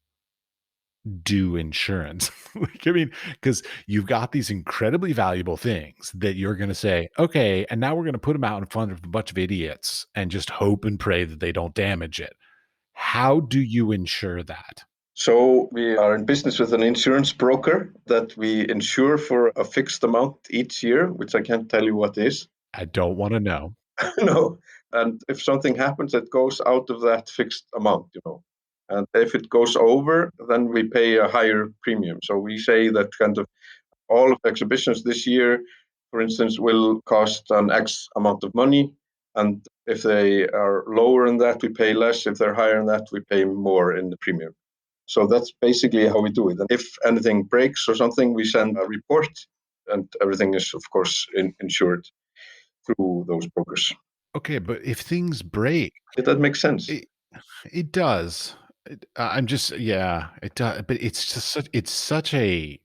do insurance? Like, I mean, because you've got these incredibly valuable things that you're going to say, okay, and now we're going to put them out in front of a bunch of idiots and just hope and pray that they don't damage it. How do you ensure that? So we are in business with an insurance broker that we insure for a fixed amount each year, which I can't tell you what is. I don't want to know. No. And if something happens, it goes out of that fixed amount. And if it goes over, then we pay a higher premium. So we say that kind of all of the exhibitions this year, for instance, will cost an X amount of money. And if they are lower than that, we pay less. If they're higher than that, we pay more in the premium. So that's basically how we do it. And if anything breaks or something, we send a report, and everything is, of course, insured through those brokers. Okay, but if things break, Did that make sense? it it does. I'm just yeah, it does. But it's such a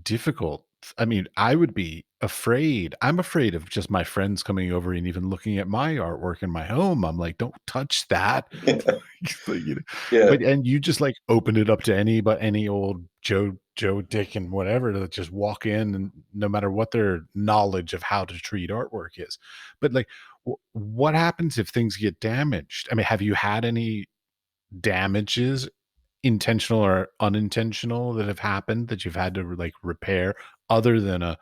difficult. I mean, I would be afraid. I'm afraid of just my friends coming over and even looking at my artwork in my home. I'm like, don't touch that. So, Yeah, but and you just like open it up to any old Joe Dick and whatever to just walk in, and no matter what their knowledge of how to treat artwork is. But like what happens if things get damaged? I mean, have you had any damages, intentional or unintentional, that have happened that you've had to like repair, other than a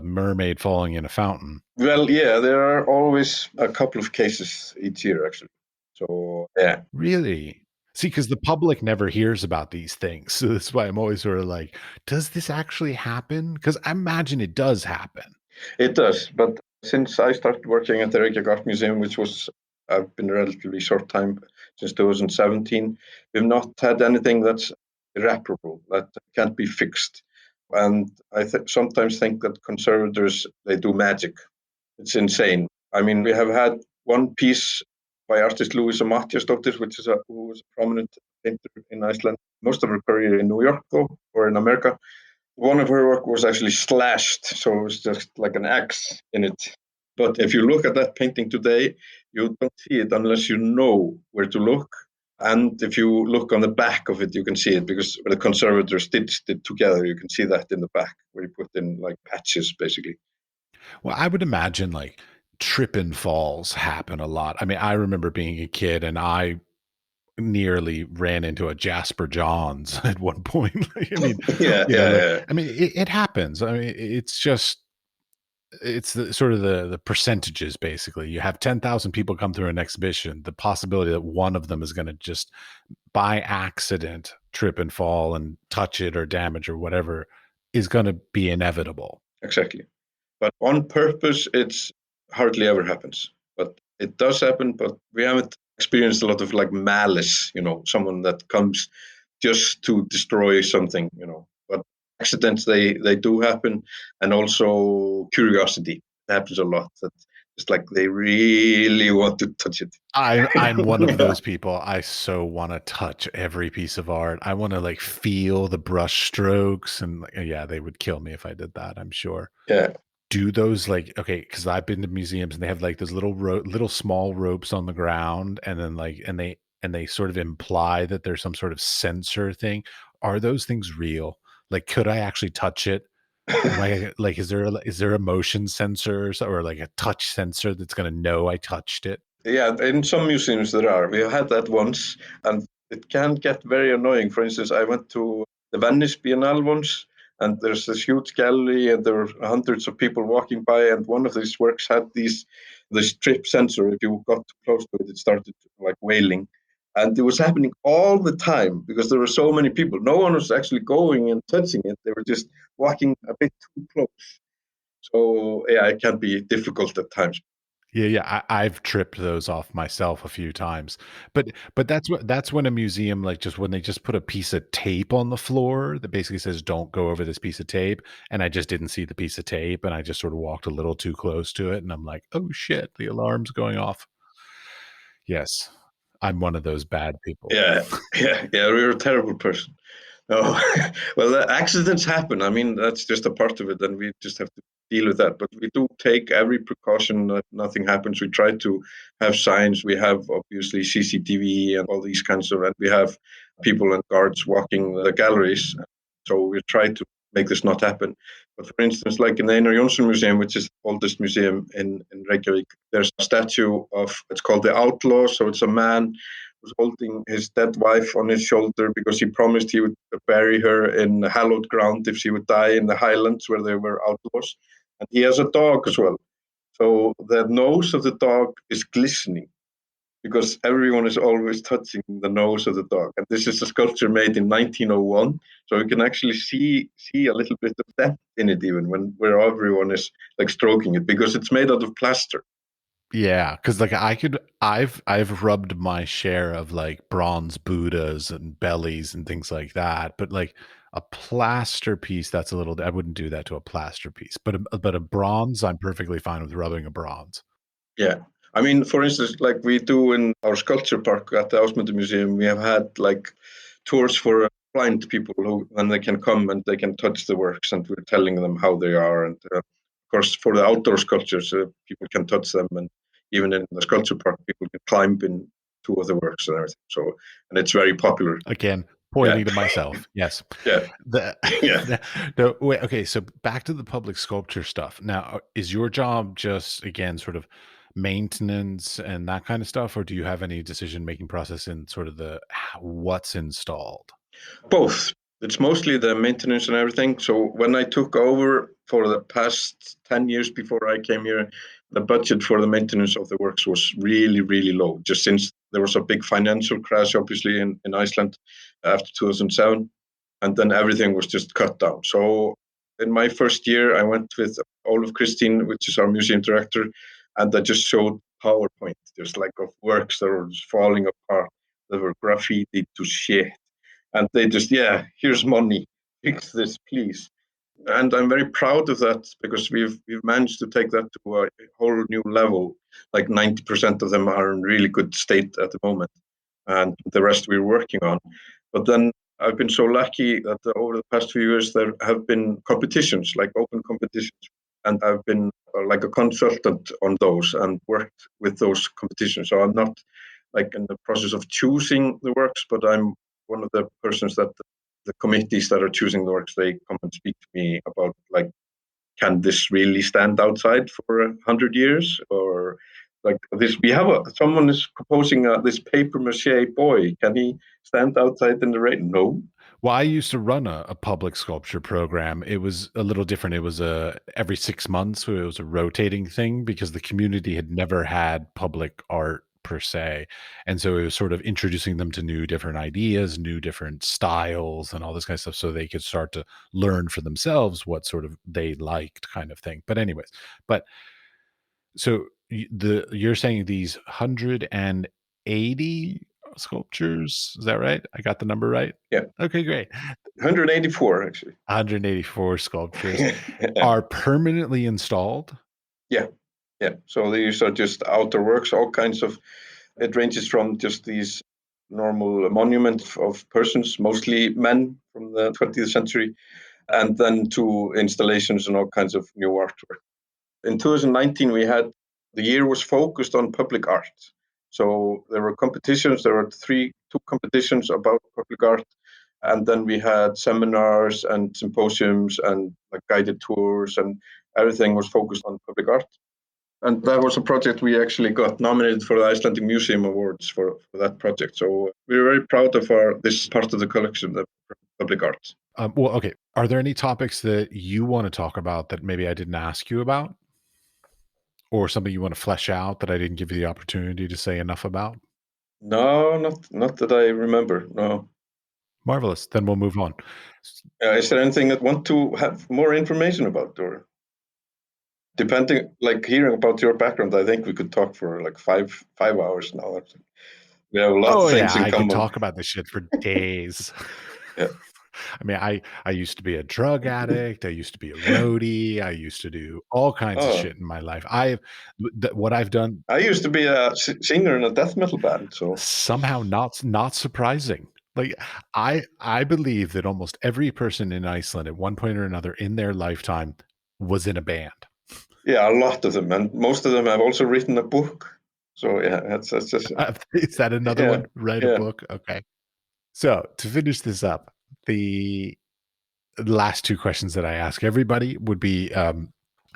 mermaid falling in a fountain? well, yeah, there are always a couple of cases each year, actually. So, yeah, Really? See, because the public never hears about these things. So that's why I'm always sort of like, does this actually happen? Because I imagine it does happen. it does. But since I started working at the Reykjavik Art Museum, which was, I've been a relatively short time, since 2017, we've not had anything that's irreparable, that can't be fixed. And I sometimes think that conservators, they do magic. It's insane. I mean, we have had one piece by artist Louisa Matthíasdóttir, who was a prominent painter in Iceland. Most of her career in New York, though, or in America. One of her work was actually slashed, so it was just like an X in it. But if you look at that painting today, you don't see it unless you know where to look. And if you look on the back of it, you can see it because the conservator stitched it together. You can see that in the back where he put in like patches, basically. Well, I would imagine like trip and falls happen a lot. I mean, I remember being a kid and I nearly ran into a Jasper Johns at one point. I mean, Yeah, yeah, like, yeah. I mean, it happens. I mean, it's just, it's the sort of the percentages. Basically, you have 10,000 people come through an exhibition. The possibility that one of them is going to just by accident trip and fall and touch it or damage or whatever is going to be inevitable. Exactly. But on purpose, it's hardly ever happens. But it does happen, but we haven't experienced a lot of like malice, someone that comes just to destroy something, But accidents, they do happen, and also curiosity. It happens a lot. That it's like they really want to touch it. I'm one of those people. I so want to touch every piece of art. I want to like feel the brush strokes, and yeah, they would kill me if I did that, I'm sure. Yeah. Do those like okay, because I've been to museums and they have like those little small ropes on the ground, and then like and they sort of imply that there's some sort of sensor thing. Are those things real? Like, could I actually touch it? Am I like, is there a motion sensor or like a touch sensor that's gonna know I touched it? Yeah, in some museums there are. We had that once, and it can get very annoying. For instance, I went to the Venice Biennale once, and there's this huge gallery, and there were hundreds of people walking by, and one of these works had this trip sensor. If you got too close to it, it started like wailing, and it was happening all the time because there were so many people. No one was actually going and touching it; they were just walking a bit too close. So yeah, it can be difficult at times. Yeah, yeah, I've tripped those off myself a few times, but that's when a museum like just when they just put a piece of tape on the floor that basically says don't go over this piece of tape, and I just didn't see the piece of tape, and I just sort of walked a little too close to it, and I'm like, oh shit, the alarm's going off. Yes, I'm one of those bad people. Yeah, yeah, yeah. You're a terrible person. No, well, accidents happen. I mean, that's just a part of it, and we just have to deal with that. But we do take every precaution that nothing happens. We try to have signs. We have obviously CCTV and all these kinds of, and we have people and guards walking the galleries. So we try to make this not happen. But for instance, like in the Einar Jónsson Museum, which is the oldest museum in Reykjavik, there's a statue of, it's called the Outlaw. So it's a man was holding his dead wife on his shoulder because he promised he would bury her in hallowed ground if she would die in the highlands where there were outlaws. And he has a dog as well. So the nose of the dog is glistening. because everyone is always touching the nose of the dog. And this is a sculpture made in 1901, so you can actually see a little bit of depth in it, even where everyone is like stroking it, because it's made out of plaster. Yeah, because like I've rubbed my share of like bronze Buddhas and bellies and things like that, but like a plaster piece, that's a little. I wouldn't do that to a plaster piece, but a bronze, I'm perfectly fine with rubbing a bronze. Yeah. I mean, for instance, like we do in our sculpture park at the Ásmundur Museum, we have had like tours for blind people who, when they can come and they can touch the works, and we're telling them how they are. And of course, for the outdoor sculptures, people can touch them, and even in the sculpture park, people can climb in two of the works and everything. So, and it's very popular. Again, Yeah, pointing to myself. Yes. yeah, The yeah. no, wait, okay, so back to the public sculpture stuff. Now, is your job just again sort of maintenance and that kind of stuff, or do you have any decision-making process in sort of what's installed? Both. It's mostly the maintenance and everything. So when I took over for the past 10 years before I came here, the budget for the maintenance of the works was really, really low, just since there was a big financial crash, obviously, in Iceland after 2007. And then everything was just cut down. So in my first year, I went with Olaf Kristin, which is our museum director, and I just showed PowerPoint, just like of works that were just falling apart, that were graffiti to shit, and they just, yeah, here's money, fix this, please. And I'm very proud of that, because we've managed to take that to a whole new level. Like 90% of them are in really good state at the moment, and the rest we're working on. But then I've been so lucky that over the past few years there have been competitions, like open competitions, and I've been like a consultant on those and worked with those competitions. So I'm not like in the process of choosing the works, but I'm one of the persons that the committees that are choosing the works, they come and speak to me about like, can this really stand outside for 100 years, or like this? We have someone is proposing this paper mache boy. Can he stand outside in the rain? No. Well, I used to run a public sculpture program. It was a little different. It was a every 6 months, so it was a rotating thing because the community had never had public art per se. And so it was sort of introducing them to new different ideas, new different styles and all this kind of stuff so they could start to learn for themselves what sort of they liked kind of thing. But anyways, but so you're saying these 180 sculptures, is that right? I got the number right? Yeah, Okay, great. 184 actually. 184 sculptures Yeah, are permanently installed? yeah, yeah. So these are just outer works, all kinds of. It ranges from just these normal monuments of persons, mostly men from the 20th century, and then to installations and all kinds of new artwork. In 2019, the year was focused on public art. So there were competitions. There were two competitions about public art, and then we had seminars and symposiums and like guided tours, and everything was focused on public art. And that was a project we actually got nominated for the Icelandic Museum Awards for that project. So we're very proud of this part of the collection, the public art. Well, okay. Are there any topics that you want to talk about that maybe I didn't ask you about? Or something you want to flesh out that I didn't give you the opportunity to say enough about? No, not that I remember. No. Marvelous. Then we'll move on. Is there anything that want to have more information about, or depending, like hearing about your background? I think we could talk for like five hours now. We have a lot of Oh things yeah, in I could common. talk about this shit for days. Yeah. I mean, I used to be a drug addict. I used to be a roadie. I used to do all kinds of Oh, shit in my life. What I've done I used to be a singer in a death metal band. So somehow not surprising. Like I believe that almost every person in Iceland at one point or another in their lifetime was in a band. yeah, a lot of them, and most of them have also written a book. So yeah, that's just Is that another yeah, one? Write a yeah. book. Okay. So to finish this up, the last two questions that I ask everybody would be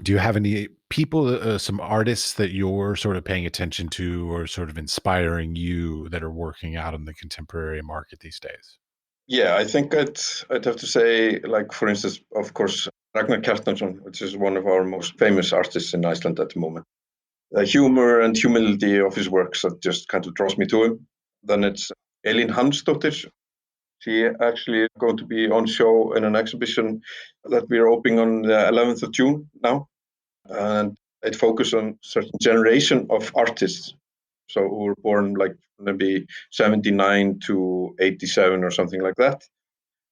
do you have any people, some artists that you're sort of paying attention to or sort of inspiring you that are working out in the contemporary market these days? Yeah, I think I'd have to say, like for instance, of course, Ragnar Kjartansson, which is one of our most famous artists in Iceland at the moment. humor and humility of his works that just kind of draws me to him. Then it's Elín Hansdóttir. She actually is going to be on show in an exhibition that we're opening on the 11th of June now. And it focuses on certain generation of artists. So who were born like maybe 79 to 87 or something like that.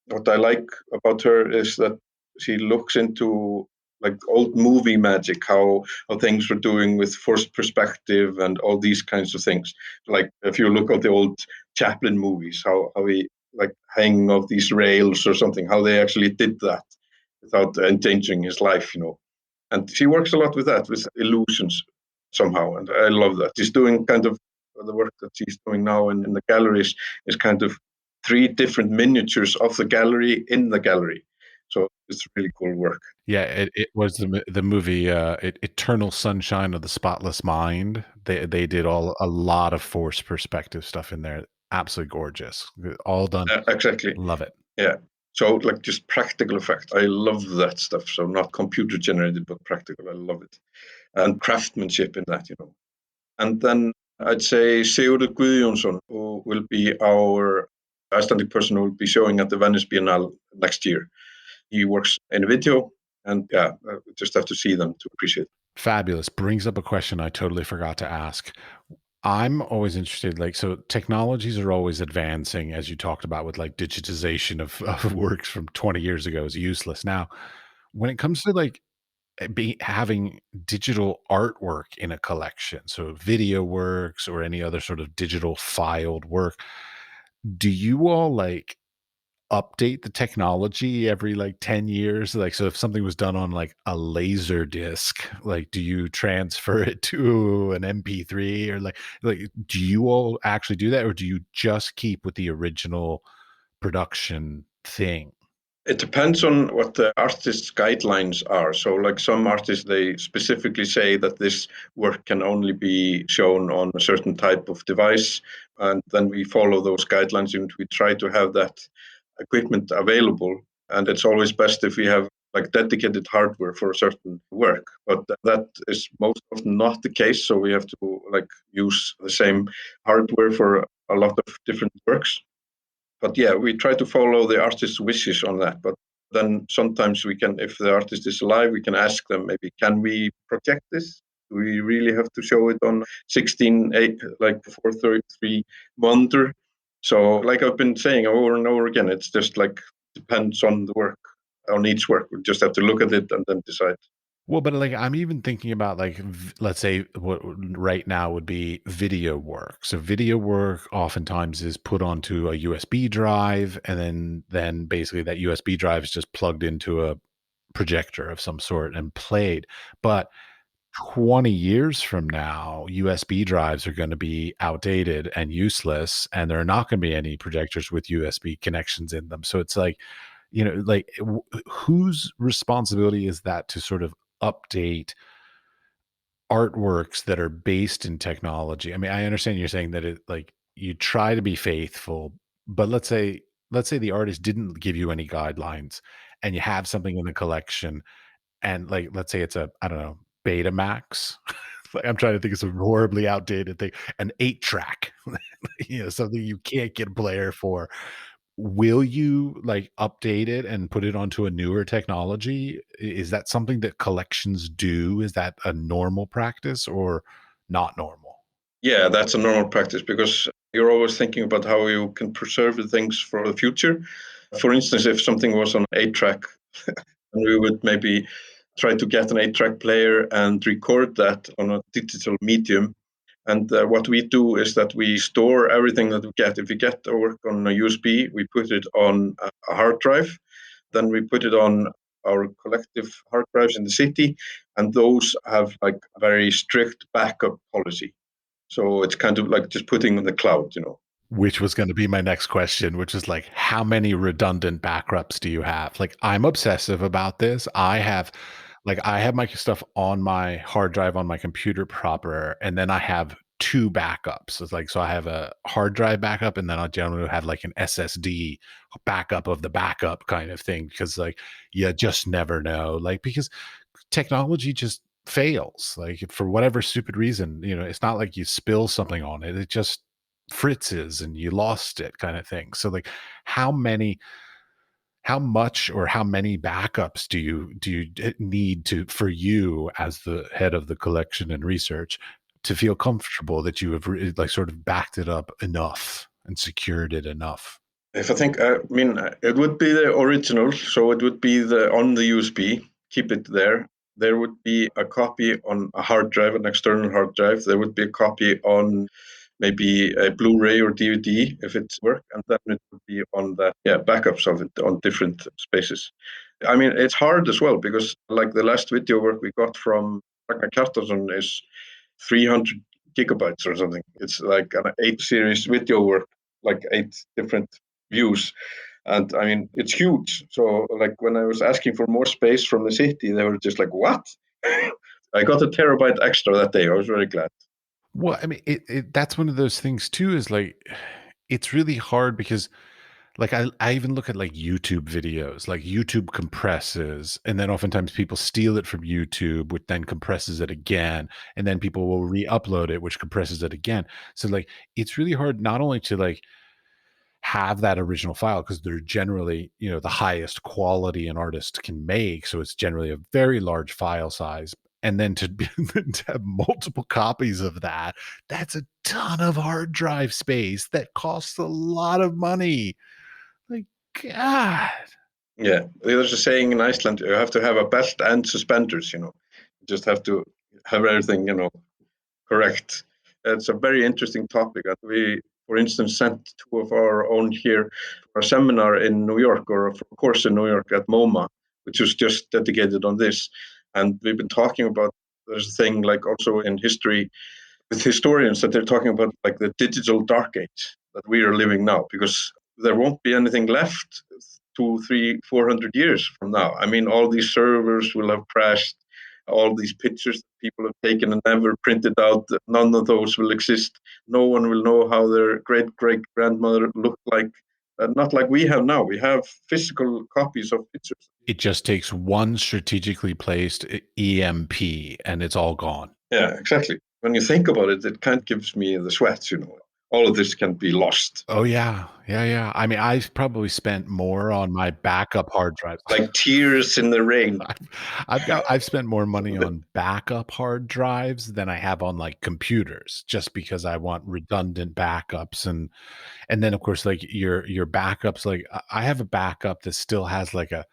What I like about her is that she looks into like old movie magic, how things were doing with first perspective and all these kinds of things. Like if you look at the old Chaplin movies, how he like hanging off these rails or something, how they actually did that without endangering his life, you know. And she works a lot with that, with illusions somehow, and I love that. She's doing kind of the work that she's doing now in the galleries is kind of three different miniatures of the gallery in the gallery. So it's really cool work. Yeah, it was the movie Eternal Sunshine of the Spotless Mind. They did a lot of forced perspective stuff in there. Absolutely gorgeous. All done. Exactly. Love it. Yeah. So like just practical effect. I love that stuff. So not computer generated, but practical. I love it. And craftsmanship in that, you know. And then I'd say Sigurður Guðjónsson, who will be our Icelandic person who will be showing at the Venice Biennale next year. He works in video, and yeah, we just have to see them to appreciate it. Fabulous. Brings up a question I totally forgot to ask. I'm always interested, like, so technologies are always advancing, as you talked about with like digitization of works from 20 years ago is useless. Now, when it comes to like having digital artwork in a collection, so video works or any other sort of digital filed work, do you all like update the technology every like 10 years? Like, so if something was done on like a laser disc, like, do you transfer it to an MP3 or like, do you all actually do that or do you just keep with the original production thing? It depends on what the artist's guidelines are. So, like some artists, they specifically say that this work can only be shown on a certain type of device. And then we follow those guidelines and we try to have that equipment available. And it's always best if we have like dedicated hardware for a certain work. But that is most often not the case. So we have to like use the same hardware for a lot of different works. But yeah, we try to follow the artist's wishes on that. But then sometimes we can, if the artist is alive, we can ask them maybe, can we project this? Do we really have to show it on 16:8, like 433 monitor? So, like I've been saying over and over again, it's just like depends on the work, on each work. We just have to look at it and then decide. Well, but like I'm even thinking about like let's say what right now would be video work. So video work oftentimes is put onto a USB drive, and then basically that USB drive is just plugged into a projector of some sort and played. But 20 years from now, USB drives are going to be outdated and useless, and there are not going to be any projectors with USB connections in them. So it's like, like whose responsibility is that to sort of update artworks that are based in technology? I mean, I understand you're saying that it like you try to be faithful, but let's say the artist didn't give you any guidelines and you have something in the collection and like let's say it's a I don't know, Betamax. Like I'm trying to think of some horribly outdated thing, an 8 track, something you can't get a player for. Will you, like, update it and put it onto a newer technology? Is that something that collections do? Is that a normal practice or not normal? Yeah, that's a normal practice because you're always thinking about how you can preserve the things for the future. For instance, if something was on 8 track, we would maybe try to get an 8 track player and record that on a digital medium. And what we do is that we store everything that we get. If we get a work on a USB, we put it on a hard drive. Then we put it on our collective hard drives in the city, and those have like a very strict backup policy. So it's kind of like just putting in the cloud, you know. Which was gonna be my next question, which is, like, how many redundant backups do you have? Like, I'm obsessive about this. I have my stuff on my hard drive on my computer proper, and then I have 2 backups. It's like so I have a hard drive backup, and then I generally have, like, an SSD backup of the backup kind of thing because, like, you just never know. Like, because technology just fails, like for whatever stupid reason, it's not like you spill something on it. It just fritzes and you lost it kind of thing. So like how many how much or how many backups do you need to for you as the head of the collection and research to feel comfortable that you have like sort of backed it up enough and secured it enough? If I think, I mean, it would be the original, so it would be the on the USB, keep it there. There would be a copy on a hard drive, an external hard drive. There would be a copy on maybe a Blu-ray or DVD if it's work, and then it would be on that, yeah, backups of it on different spaces. I mean, it's hard as well because like the last video work we got from Ragnar Kjartansson is 300 gigabytes or something. It's like an 8 series video work, like 8 different views. And I mean, it's huge. So like when I was asking for more space from the city, they were just like, what? I got a terabyte extra that day. I was very glad. Well, I mean, that's one of those things too, is like it's really hard because like I even look at like YouTube videos, like YouTube compresses, and then oftentimes people steal it from YouTube, which then compresses it again, and then people will re-upload it, which compresses it again. So like it's really hard not only to like have that original file because they're generally, the highest quality an artist can make. So it's generally a very large file size. And then to, to have multiple copies of that, that's a ton of hard drive space that costs a lot of money. Like, God. Yeah, there's a saying in Iceland, you have to have a belt and suspenders, You just have to have everything, correct. It's a very interesting topic. And we, for instance, sent two of our own here for a seminar in New York or for a course in New York at MoMA, which was just dedicated on this. And we've been talking about there's a thing like also in history with historians that they're talking about like the digital dark age that we are living now, because there won't be anything left 2, 3, 400 years from now. I mean, all these servers will have crashed. All these pictures that people have taken and never printed out, none of those will exist. No one will know how their great great grandmother looked like. Not like we have now. We have physical copies of pictures. It just takes one strategically placed EMP and it's all gone. Yeah, exactly. When you think about it, it kind of gives me the sweats. All of this can be lost. Oh yeah. Yeah, yeah. I mean, I've probably spent more on my backup hard drives. Like tears in the rain. I've spent more money on backup hard drives than I have on like computers just because I want redundant backups and then of course like your backups like I have a backup that still has like a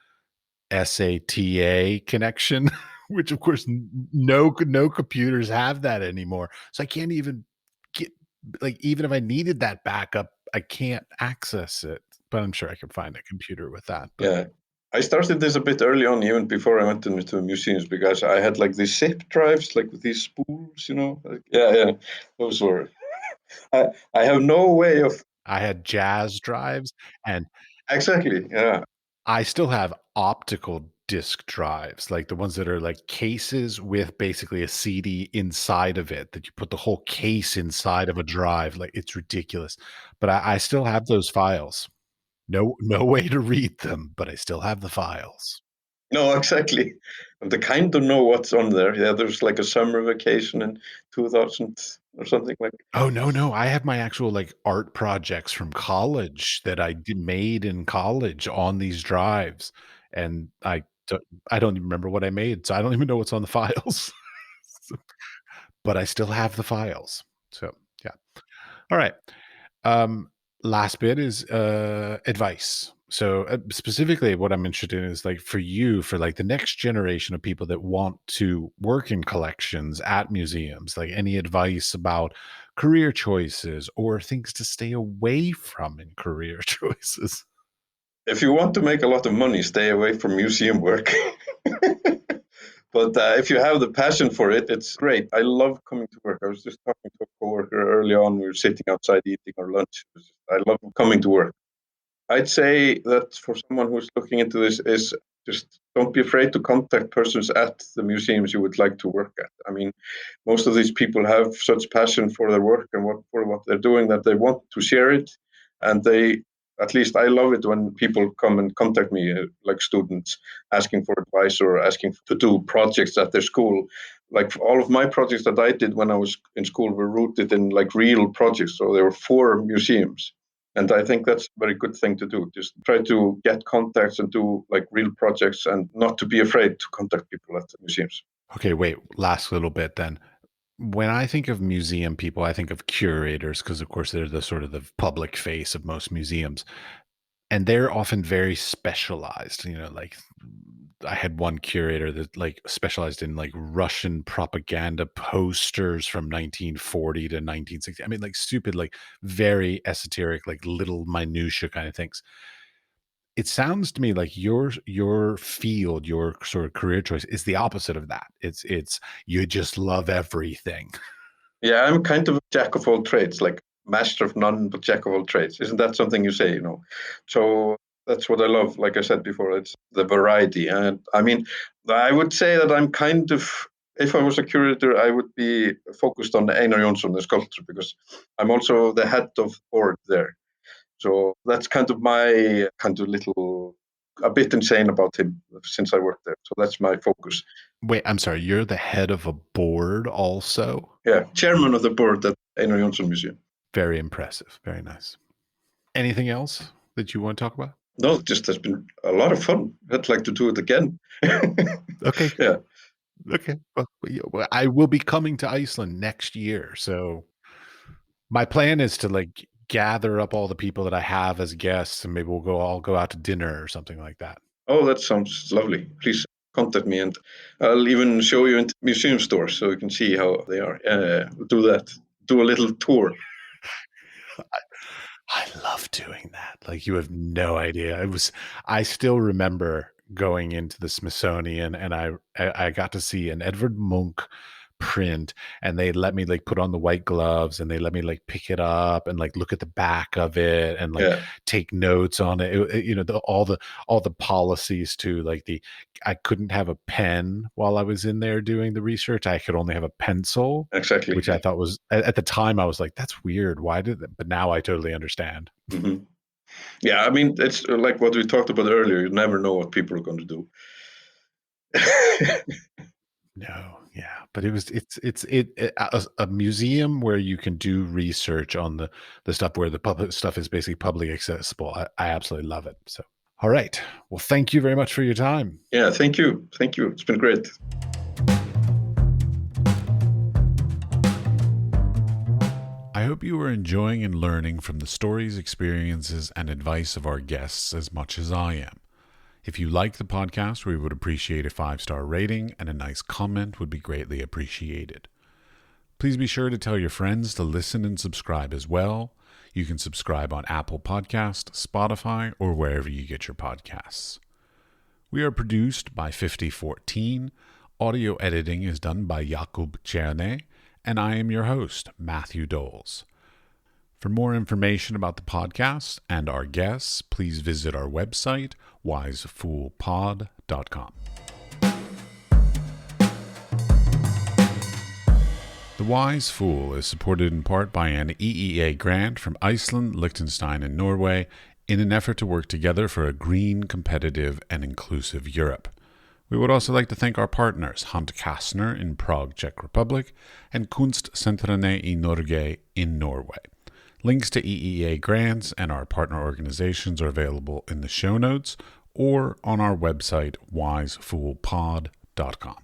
SATA connection which of course no computers have that anymore. So I can't even get like even if I needed that backup, I can't access it. But I'm sure I can find a computer with that. But Yeah. I started this a bit early on, even before I went into museums, because I had like these zip drives, like with these spools. Like, yeah. Those were. I have no way of. I had jazz drives and Exactly. Yeah. I still have optical disk drives, like the ones that are like cases with basically a CD inside of it that you put the whole case inside of a drive. Like it's ridiculous. But I still have those files. No way to read them, but I still have the files. No, exactly. And they kind of know what's on there. Yeah, there's like a summer vacation in 2000 or something like. Oh, no, no. I have my actual like art projects from college that made in college on these drives. And I don't even remember what I made. So I don't even know what's on the files. But I still have the files. So yeah. All right. Um, Last bit is advice. So specifically what I'm interested in is like for you, for like the next generation of people that want to work in collections at museums, like any advice about career choices or things to stay away from in career choices. If you want to make a lot of money, stay away from museum work. But if you have the passion for it, it's great. I love coming to work. I was just talking to a coworker early on. We were sitting outside eating our lunch. I love coming to work. I'd say that for someone who's looking into this is just don't be afraid to contact persons at the museums you would like to work at. I mean, most of these people have such passion for their work and for what they're doing that they want to share it, and they at least I love it when people come and contact me, like students asking for advice or asking to do projects at their school. Like all of my projects that I did when I was in school were rooted in like real projects. So there were 4 museums. And I think that's a very good thing to do. Just try to get contacts and do like real projects and not to be afraid to contact people at the museums. Okay, wait, last little bit then. When I think of museum people, I think of curators because, of course, they're the sort of the public face of most museums. And they're often very specialized, like I had one curator that like specialized in like Russian propaganda posters from 1940 to 1960. I mean, like stupid, like very esoteric, like little minutia kind of things. It sounds to me like your field, your sort of career choice is the opposite of that. It's you just love everything. Yeah, I'm kind of a jack of all trades, like master of none, but jack of all trades. Isn't that something you say, So that's what I love. Like I said before, it's the variety. And I mean, I would say that I'm kind of, if I was a curator, I would be focused on Einar Jónsson, the sculptor, because I'm also the head of board there. So that's kind of my kind of little, a bit insane about him since I worked there. So that's my focus. Wait, I'm sorry, you're the head of a board also? Yeah, chairman of the board at Einar Jónsson Museum. Very impressive. Very nice. Anything else that you want to talk about? No, it just has been a lot of fun. I'd like to do it again. Okay. Yeah. Okay. Well, I will be coming to Iceland next year. So my plan is to like gather up all the people that I have as guests and maybe we'll all go out to dinner or something like that. Oh, that sounds lovely. Please contact me and I'll even show you in museum stores so you can see how they are. Do that. Do a little tour. I love doing that. Like you have no idea. I still remember going into the Smithsonian and I got to see an Edvard Munch print and they let me like put on the white gloves and they let me like pick it up and like look at the back of it and like take notes on it, all the policies too, like I couldn't have a pen while I was in there doing the research. I could only have a pencil, exactly, which I thought was at the time I was like, that's weird, why did that? But now I totally understand. Mm-hmm. Yeah, I mean, it's like what we talked about earlier. You never know what people are going to do. No, yeah, but it's a museum where you can do research on the stuff where the public stuff is basically publicly accessible. I absolutely love it. So, all right. Well, thank you very much for your time. Yeah, thank you. Thank you. It's been great. I hope you are enjoying and learning from the stories, experiences, and advice of our guests as much as I am. If you like the podcast, we would appreciate a 5-star rating and a nice comment would be greatly appreciated. Please be sure to tell your friends to listen and subscribe as well. You can subscribe on Apple Podcast, Spotify, or wherever you get your podcasts. We are produced by 5014. Audio editing is done by Jakub Černý, and I am your host, Matthew Dols. For more information about the podcast and our guests, please visit our website, wisefoolpod.com. The Wise Fool is supported in part by an EEA grant from Iceland, Liechtenstein, and Norway in an effort to work together for a green, competitive, and inclusive Europe. We would also like to thank our partners, Hunt Kastner in Prague, Czech Republic, and Kunstsentrene i Norge in Norway. Links to EEA grants and our partner organizations are available in the show notes or on our website, wisefoolpod.com.